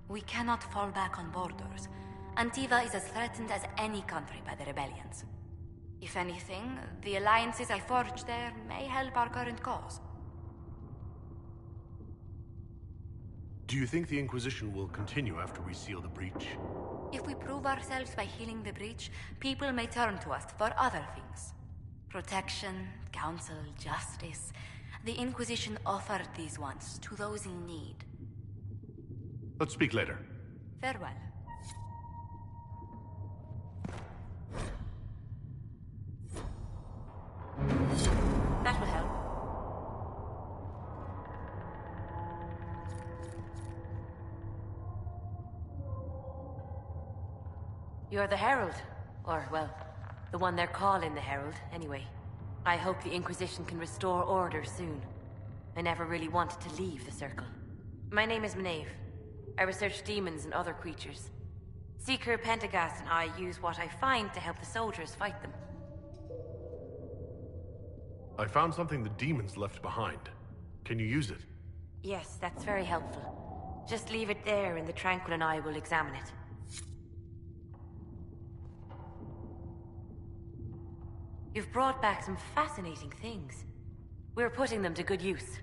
We cannot fall back on borders. Antiva is as threatened as any country by the rebellions. If anything, the alliances I forged there may help our current cause. Do you think the Inquisition will continue after we seal the breach? If we prove ourselves by healing the breach, people may turn to us for other things. Protection, counsel, justice. The Inquisition offered these once to those in need. Let's speak later. Farewell. That will help. You're the Herald. Or, well, the one they're calling the Herald, anyway. I hope the Inquisition can restore order soon. I never really wanted to leave the Circle. My name is Maeve. I research demons and other creatures. Seeker Pentagast and I use what I find to help the soldiers fight them. I found something the demons left behind. Can you use it? Yes, that's very helpful. Just leave it there and the Tranquil and I will examine it. You've brought back some fascinating things. We're putting them to good use.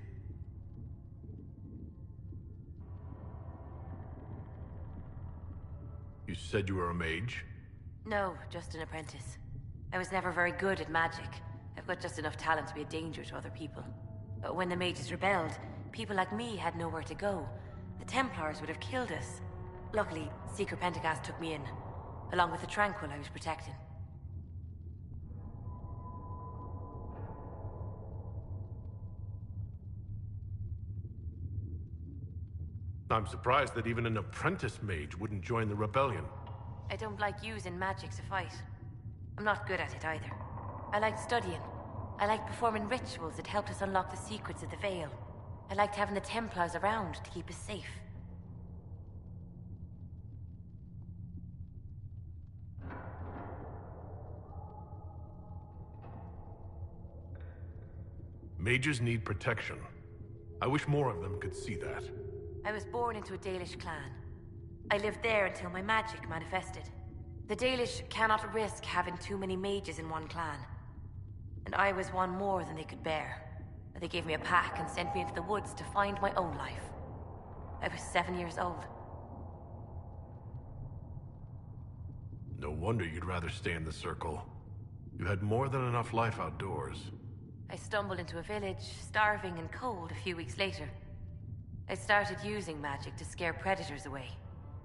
You said you were a mage? No, just an apprentice. I was never very good at magic. I've got just enough talent to be a danger to other people. But when the mages rebelled, people like me had nowhere to go. The Templars would have killed us. Luckily, Seeker Pentagast took me in, along with the Tranquil I was protecting. I'm surprised that even an apprentice mage wouldn't join the rebellion. I don't like using magic to fight. I'm not good at it either. I like studying. I like performing rituals that helped us unlock the secrets of the Veil. I liked having the Templars around to keep us safe. Mages need protection. I wish more of them could see that. I was born into a Dalish clan. I lived there until my magic manifested. The Dalish cannot risk having too many mages in one clan. And I was one more than they could bear. They gave me a pack and sent me into the woods to find my own life. I was 7 years old. No wonder you'd rather stay in the Circle. You had more than enough life outdoors. I stumbled into a village, starving and cold a few weeks later. I started using magic to scare predators away.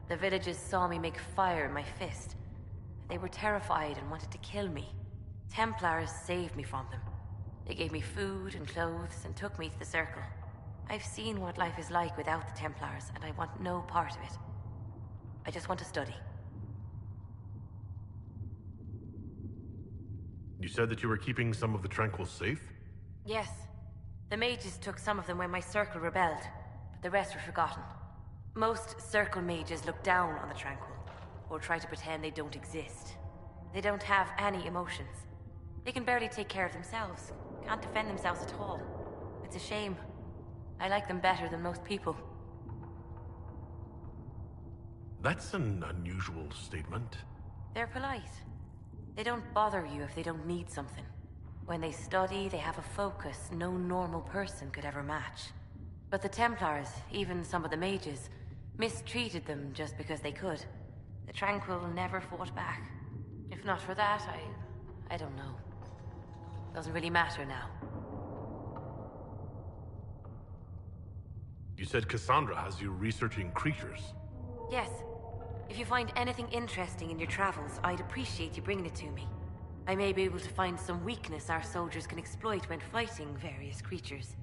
The villagers saw me make fire in my fist. They were terrified and wanted to kill me. Templars saved me from them. They gave me food and clothes and took me to the Circle. I've seen what life is like without the Templars, and I want no part of it. I just want to study. You said that you were keeping some of the Tranquil safe? Yes. The mages took some of them when my Circle rebelled, but the rest were forgotten. Most Circle mages look down on the Tranquil, or try to pretend they don't exist. They don't have any emotions. They can barely take care of themselves, can't defend themselves at all. It's a shame. I like them better than most people. That's an unusual statement. They're polite. They don't bother you if they don't need something. When they study, they have a focus no normal person could ever match. But the Templars, even some of the mages, mistreated them just because they could. The Tranquil never fought back. If not for that, I don't know. Doesn't really matter now. You said Cassandra has you researching creatures. Yes. If you find anything interesting in your travels, I'd appreciate you bringing it to me. I may be able to find some weakness our soldiers can exploit when fighting various creatures.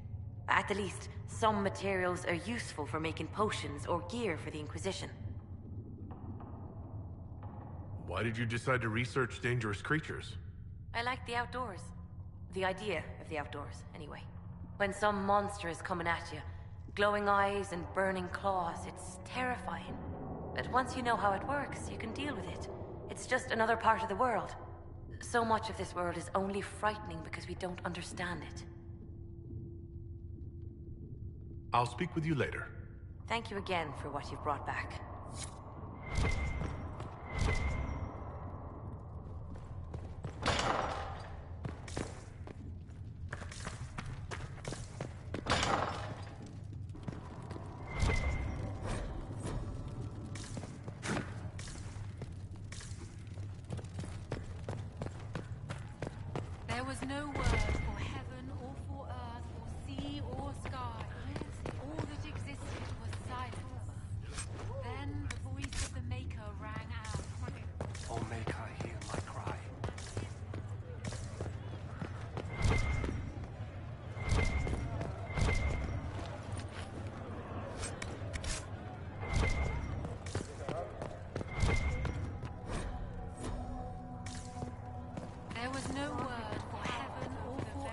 At the least, some materials are useful for making potions or gear for the Inquisition. Why did you decide to research dangerous creatures? I like the outdoors. The idea of the outdoors, anyway. When some monster is coming at you, glowing eyes and burning claws, it's terrifying. But once you know how it works, you can deal with it. It's just another part of the world. So much of this world is only frightening because we don't understand it. I'll speak with you later. Thank you again for what you've brought back. There was no word for heaven or for earth or sea or sky. All that existed was silence. Then the voice of the Maker rang out. O Maker, hear my cry. There was no word for heaven or for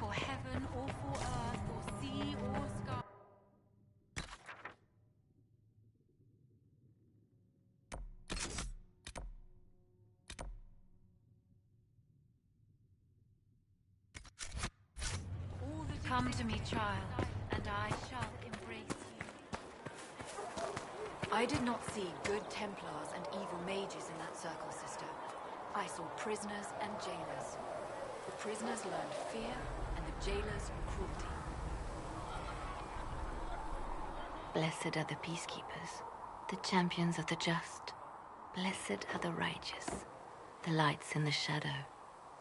for heaven or for earth, for sea or sky. Come to me, child, and I shall embrace you. I did not see good Templars and evil mages in that circle, sister. I saw prisoners and jailers. The prisoners learned fear, and the jailers cruelty. Blessed are the peacekeepers, the champions of the just. Blessed are the righteous, the lights in the shadow.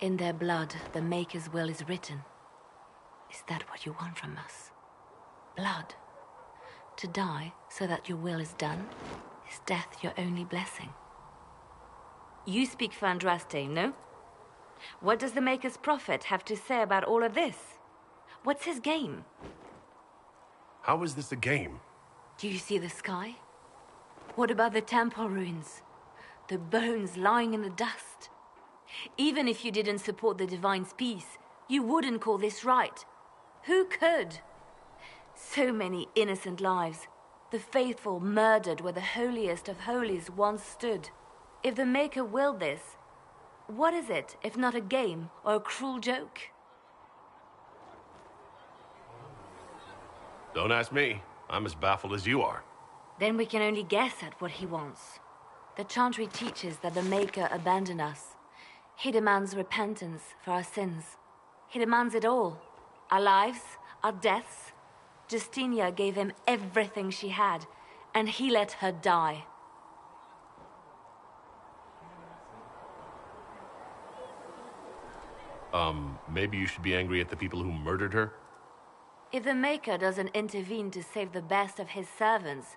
In their blood, the Maker's will is written. Is that what you want from us? Blood? To die so that your will is done? Is death your only blessing? You speak for Andraste, no? What does the Maker's prophet have to say about all of this? What's his game? How is this a game? Do you see the sky? What about the temple ruins? The bones lying in the dust? Even if you didn't support the Divine's peace, you wouldn't call this right. Who could? So many innocent lives. The faithful murdered where the holiest of holies once stood. If the Maker willed this, what is it if not a game or a cruel joke? Don't ask me. I'm as baffled as you are. Then we can only guess at what he wants. The Chantry teaches that the Maker abandoned us. He demands repentance for our sins. He demands it all. Our lives, our deaths. Justinia gave him everything she had, and he let her die. Maybe you should be angry at the people who murdered her? If the Maker doesn't intervene to save the best of his servants,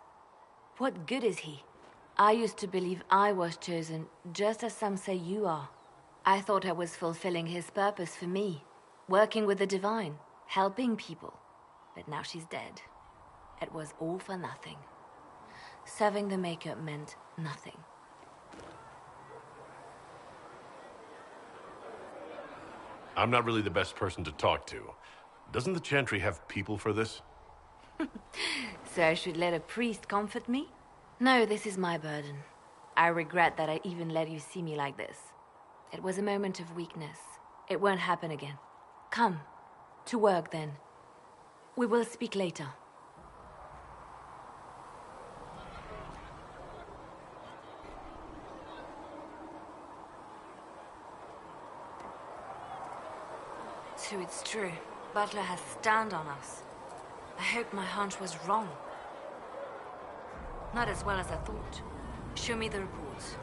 what good is he? I used to believe I was chosen, just as some say you are. I thought I was fulfilling his purpose for me, working with the Divine, helping people. But now she's dead. It was all for nothing. Serving the Maker meant nothing. I'm not really the best person to talk to. Doesn't the Chantry have people for this? So I should let a priest comfort me? No, this is my burden. I regret that I even let you see me like this. It was a moment of weakness. It won't happen again. Come. To work, then. We will speak later. So it's true. Butler has stand on us. I hope my hunch was wrong. Not as well as I thought. Show me the reports.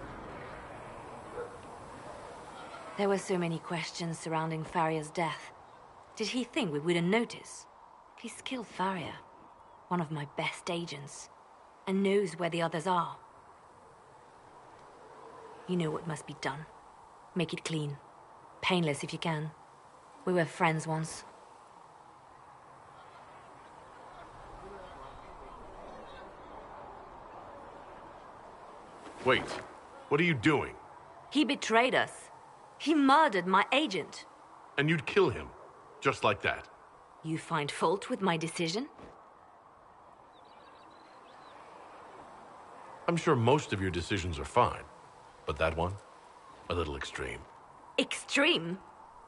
There were so many questions surrounding Faria's death. Did he think we wouldn't notice? He's killed Faria, one of my best agents, and knows where the others are. You know what must be done. Make it clean. Painless if you can. We were friends once. Wait, what are you doing? He betrayed us. He murdered my agent. And you'd kill him, just like that. You find fault with my decision? I'm sure most of your decisions are fine, but that one, a little extreme. Extreme?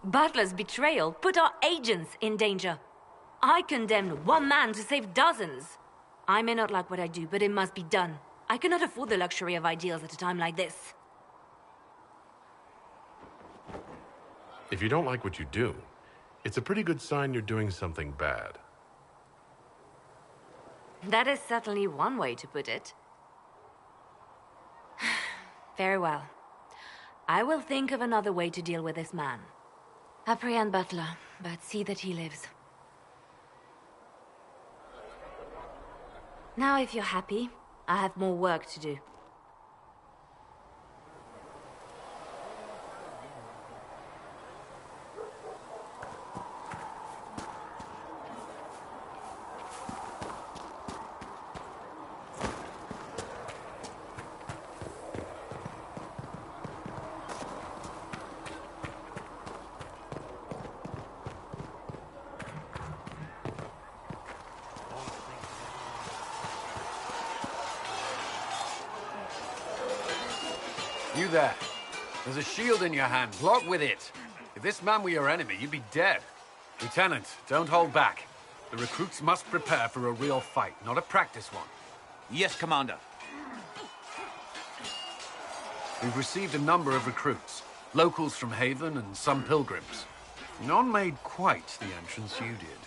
Butler's betrayal put our agents in danger. I condemned one man to save dozens. I may not like what I do, but it must be done. I cannot afford the luxury of ideals at a time like this. If you don't like what you do, it's a pretty good sign you're doing something bad. That is certainly one way to put it. Very well. I will think of another way to deal with this man. Apprehend Butler, but see that he lives. Now, if you're happy, I have more work to do. there? There's a shield in your hand. Block with it. If this man were your enemy, you'd be dead. Lieutenant, don't hold back. The recruits must prepare for a real fight, not a practice one. Yes, Commander. We've received a number of recruits. Locals from Haven and some pilgrims. None made quite the entrance you did.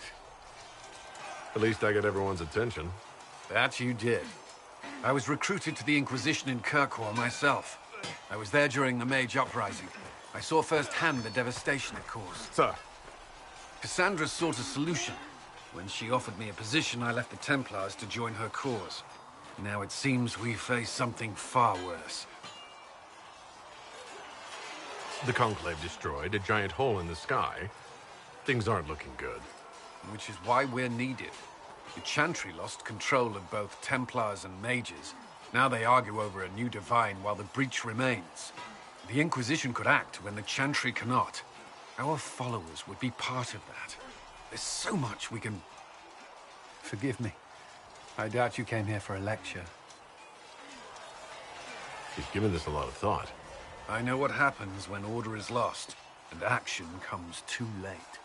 At least I got everyone's attention. That you did. I was recruited to the Inquisition in Kirkwall myself. I was there during the Mage Uprising. I saw firsthand the devastation it caused. Sir. Cassandra sought a solution. When she offered me a position, I left the Templars to join her cause. Now it seems we face something far worse. The Conclave destroyed, a giant hole in the sky. Things aren't looking good. Which is why we're needed. The Chantry lost control of both Templars and Mages. Now they argue over a new Divine while the breach remains. The Inquisition could act when the Chantry cannot. Our followers would be part of that. There's so much we can... Forgive me. I doubt you came here for a lecture. You've given this a lot of thought. I know what happens when order is lost, and action comes too late.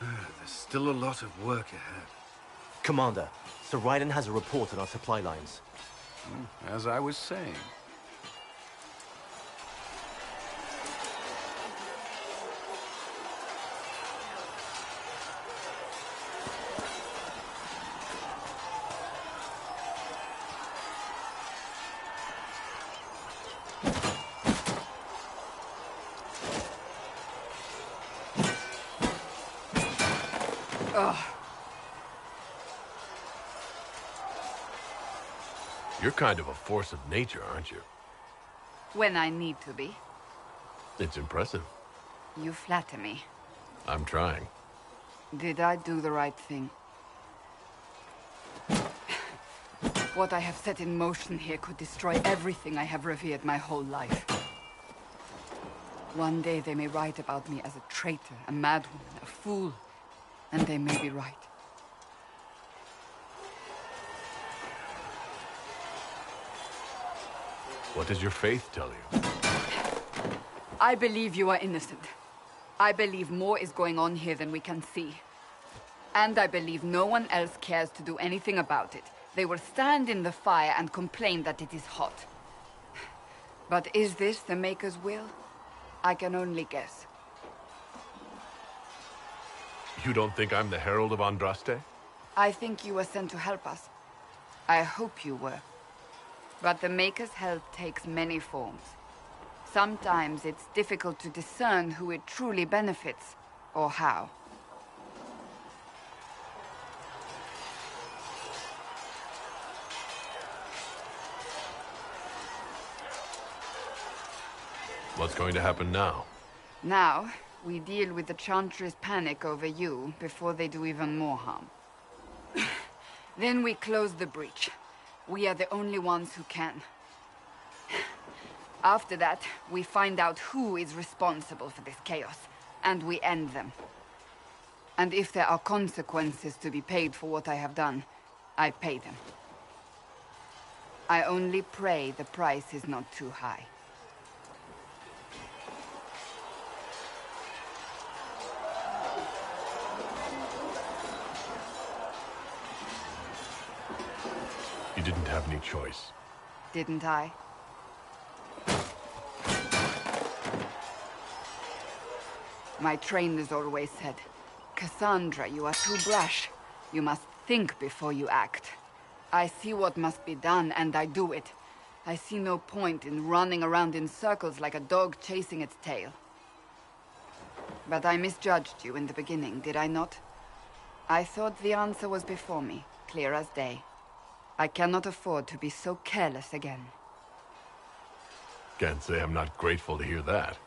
There's still a lot of work ahead. Commander, Sir Raiden has a report on our supply lines. As I was saying. You're kind of a force of nature, aren't you? When I need to be. It's impressive. You flatter me. I'm trying. Did I do the right thing? What I have set in motion here could destroy everything I have revered my whole life. One day they may write about me as a traitor, a madwoman, a fool, and they may be right. What does your faith tell you? I believe you are innocent. I believe more is going on here than we can see. And I believe no one else cares to do anything about it. They will stand in the fire and complain that it is hot. But is this the Maker's will? I can only guess. You don't think I'm the Herald of Andraste? I think you were sent to help us. I hope you were. But the Maker's help takes many forms. Sometimes it's difficult to discern who it truly benefits, or how. What's going to happen now? Now, we deal with the Chantry's panic over you before they do even more harm. Then we close the breach. We are the only ones who can. After that, we find out who is responsible for this chaos, and we end them. And if there are consequences to be paid for what I have done, I pay them. I only pray the price is not too high. You didn't have any choice. Didn't I? My trainers always said, Cassandra, you are too brash. You must think before you act. I see what must be done, and I do it. I see no point in running around in circles like a dog chasing its tail. But I misjudged you in the beginning, did I not? I thought the answer was before me, clear as day. I cannot afford to be so careless again. Can't say I'm not grateful to hear that.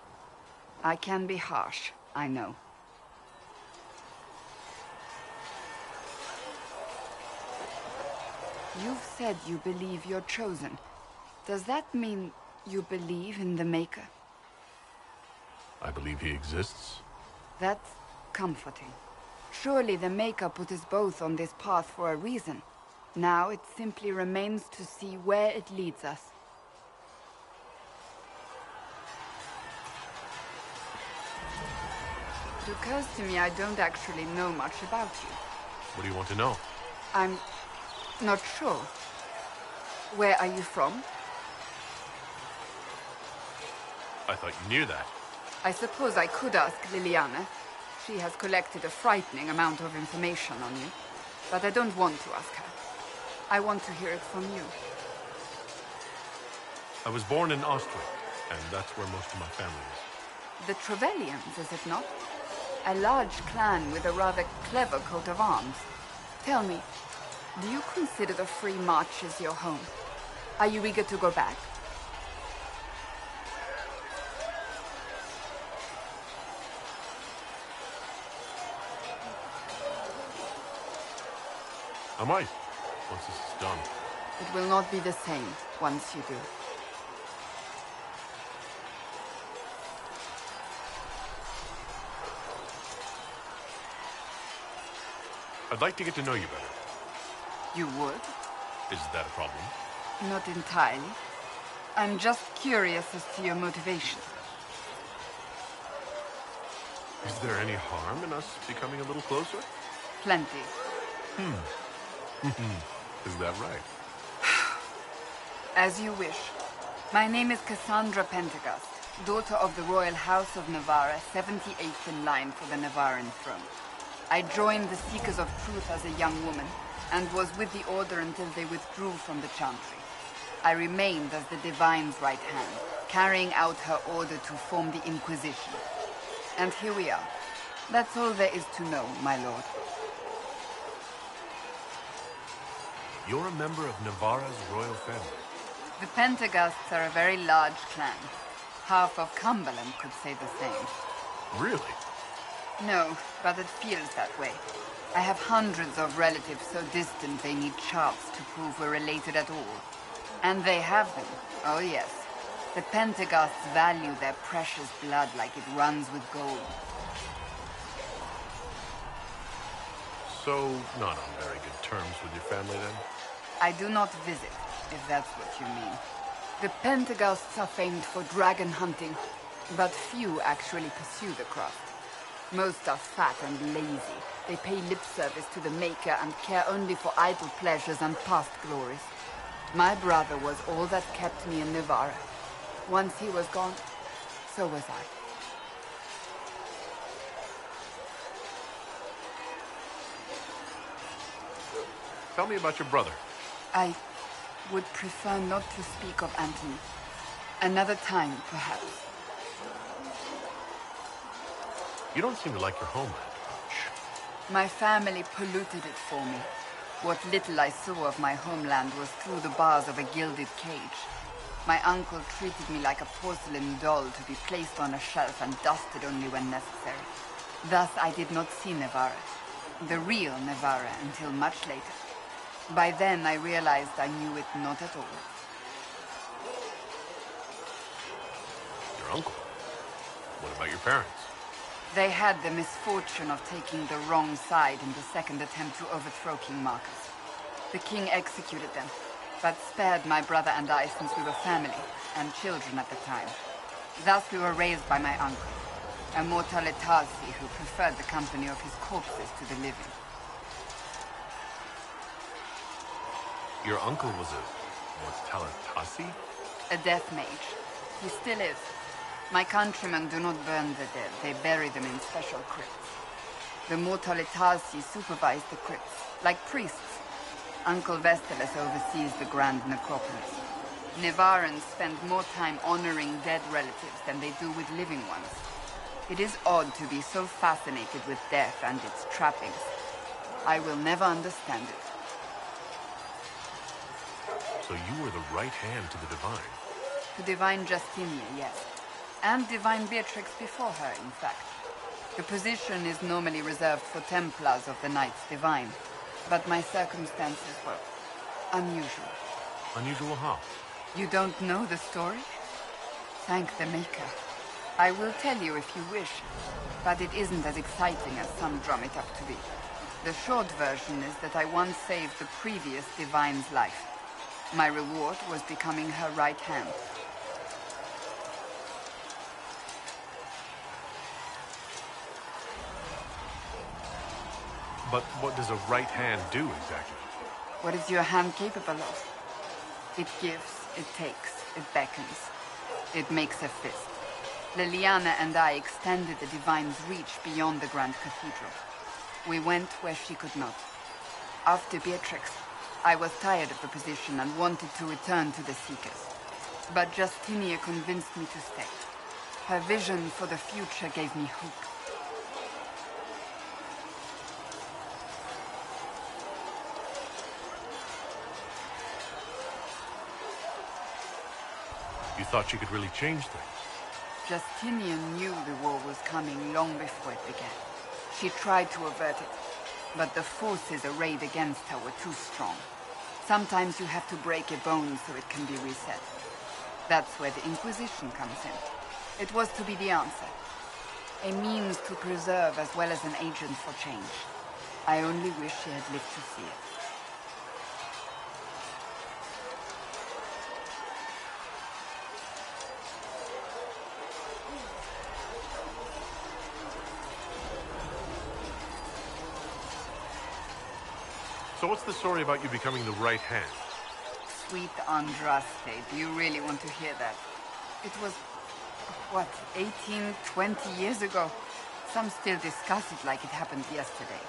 I can be harsh, I know. You've said you believe you're chosen. Does that mean you believe in the Maker? I believe he exists. That's comforting. Surely the Maker put us both on this path for a reason. Now it simply remains to see where it leads us. It occurs to me I don't actually know much about you. What do you want to know? I'm not sure. Where are you from? I thought you knew that. I suppose I could ask Liliana. She has collected a frightening amount of information on you. But I don't want to ask her. I want to hear it from you. I was born in Austria, and that's where most of my family is. The Trevellians, is it not? A large clan with a rather clever coat of arms. Tell me, do you consider the Free March as your home? Are you eager to go back? I might, once this is done. It will not be the same once you do. I'd like to get to know you better. You would? Is that a problem? Not entirely. I'm just curious as to your motivation. Is there any harm in us becoming a little closer? Plenty. Is that right? As you wish. My name is Cassandra Pentegast, daughter of the Royal House of Navarra, 78th in line for the Navarran throne. I joined the Seekers of Truth as a young woman, and was with the Order until they withdrew from the Chantry. I remained as the Divine's right hand, carrying out her order to form the Inquisition. And here we are. That's all there is to know, my lord. You're a member of Navarra's royal family. The Pentegasts are a very large clan. Half of Cumberland could say the same. Really? No, but it feels that way. I have hundreds of relatives so distant they need charts to prove we're related at all. And they have them. Oh yes. The Pentegasts value their precious blood like it runs with gold. So, not on very good terms with your family then? I do not visit, if that's what you mean. The Pentegasts are famed for dragon hunting, but few actually pursue the craft. Most are fat and lazy. They pay lip service to the Maker and care only for idle pleasures and past glories. My brother was all that kept me in Navarra. Once he was gone, so was I. Tell me about your brother. I would prefer not to speak of Anthony. Another time, perhaps. You don't seem to like your homeland much. My family polluted it for me. What little I saw of my homeland was through the bars of a gilded cage. My uncle treated me like a porcelain doll to be placed on a shelf and dusted only when necessary. Thus I did not see Navarra, the real Navarra, until much later. By then I realized I knew it not at all. Your uncle? What about your parents? They had the misfortune of taking the wrong side in the second attempt to overthrow King Marcus. The king executed them, but spared my brother and I since we were family, and children at the time. Thus we were raised by my uncle, a mortale Tarsi who preferred the company of his corpses to the living. Your uncle was a mortale Tarsi? A death mage. He still is. My countrymen do not burn the dead, they bury them in special crypts. The mortale Tarsi supervise the crypts, like priests. Uncle Vestalis oversees the grand necropolis. Navarrans spend more time honoring dead relatives than they do with living ones. It is odd to be so fascinated with death and its trappings. I will never understand it. So you were the right hand to the Divine? To Divine Justinia, yes. And Divine Beatrix before her, in fact. The position is normally reserved for Templars of the Knights Divine, but my circumstances were unusual. Unusual how? You don't know the story? Thank the Maker. I will tell you if you wish, but it isn't as exciting as some drum it up to be. The short version is that I once saved the previous Divine's life. My reward was becoming her right hand. But what does a right hand do exactly? What is your hand capable of? It gives, it takes, it beckons. It makes a fist. Liliana and I extended the Divine's reach beyond the Grand Cathedral. We went where she could not. After Beatrix, I was tired of the position and wanted to return to the Seekers. But Justinia convinced me to stay. Her vision for the future gave me hope. You thought she could really change things? Justinian knew the war was coming long before it began. She tried to avert it, but the forces arrayed against her were too strong. Sometimes you have to break a bone so it can be reset. That's where the Inquisition comes in. It was to be the answer. A means to preserve as well as an agent for change. I only wish she had lived to see it. So what's the story about you becoming the right hand? Sweet Andraste, do you really want to hear that? It was, what, 18, 20 years ago? Some still discuss it like it happened yesterday.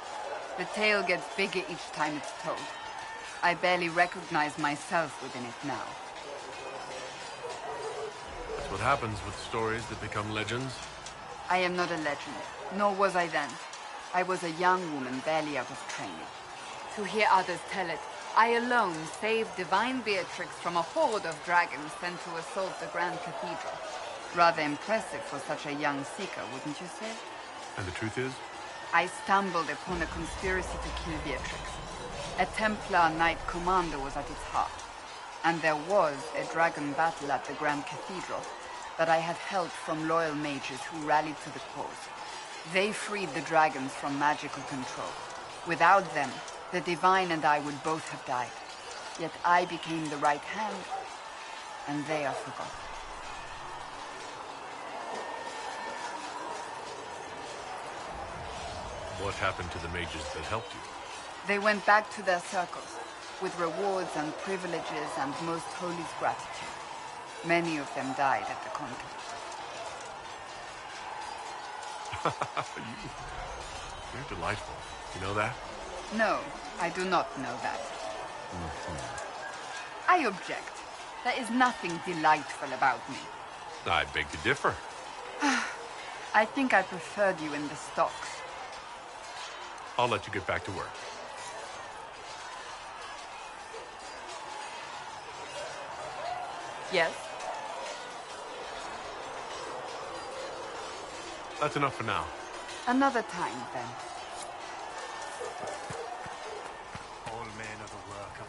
The tale gets bigger each time it's told. I barely recognize myself within it now. That's what happens with stories that become legends. I am not a legend, nor was I then. I was a young woman barely out of training. To hear others tell it, I alone saved Divine Beatrix from a horde of dragons sent to assault the Grand Cathedral. Rather impressive for such a young seeker, wouldn't you say? And the truth is? I stumbled upon a conspiracy to kill Beatrix. A Templar Knight Commander was at its heart. And there was a dragon battle at the Grand Cathedral that I had help from loyal mages who rallied to the cause. They freed the dragons from magical control. Without them, the Divine and I would both have died. Yet I became the right hand, and they are forgotten. What happened to the mages that helped you? They went back to their circles, with rewards and privileges and Most Holy's gratitude. Many of them died at the conclave. You're delightful. You know that? No, I do not know that. I object. There is nothing delightful about me. I beg to differ. I think I preferred you in the stocks. I'll let you get back to work. Yes? That's enough for now. Another time, then. All men are the work of...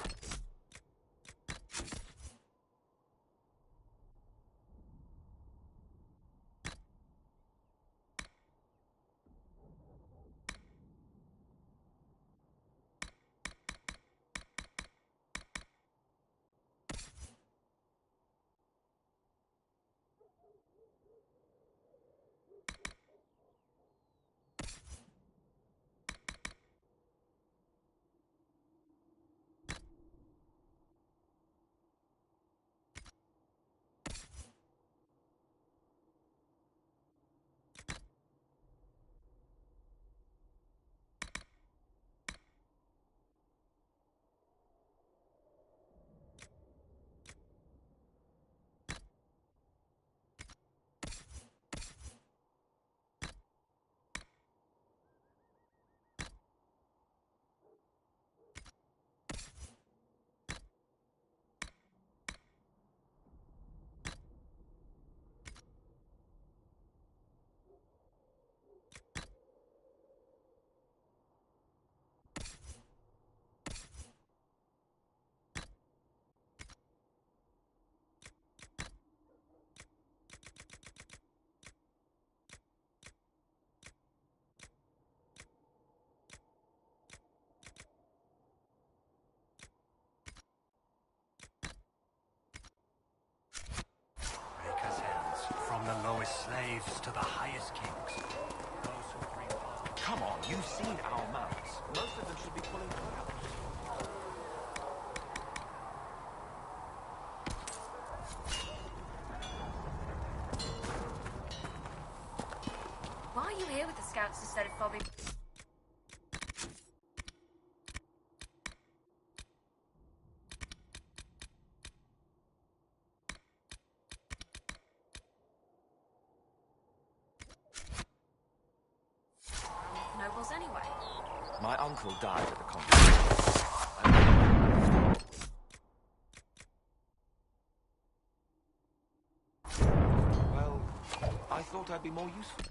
From the lowest slaves to the highest kings. Those who bring Come on, you've seen our mounts. Most of them should be pulling crowds. Why are you here with the scouts instead of fobbing? Nobles anyway. My uncle died at the conflict. Well, I thought I'd be more useful.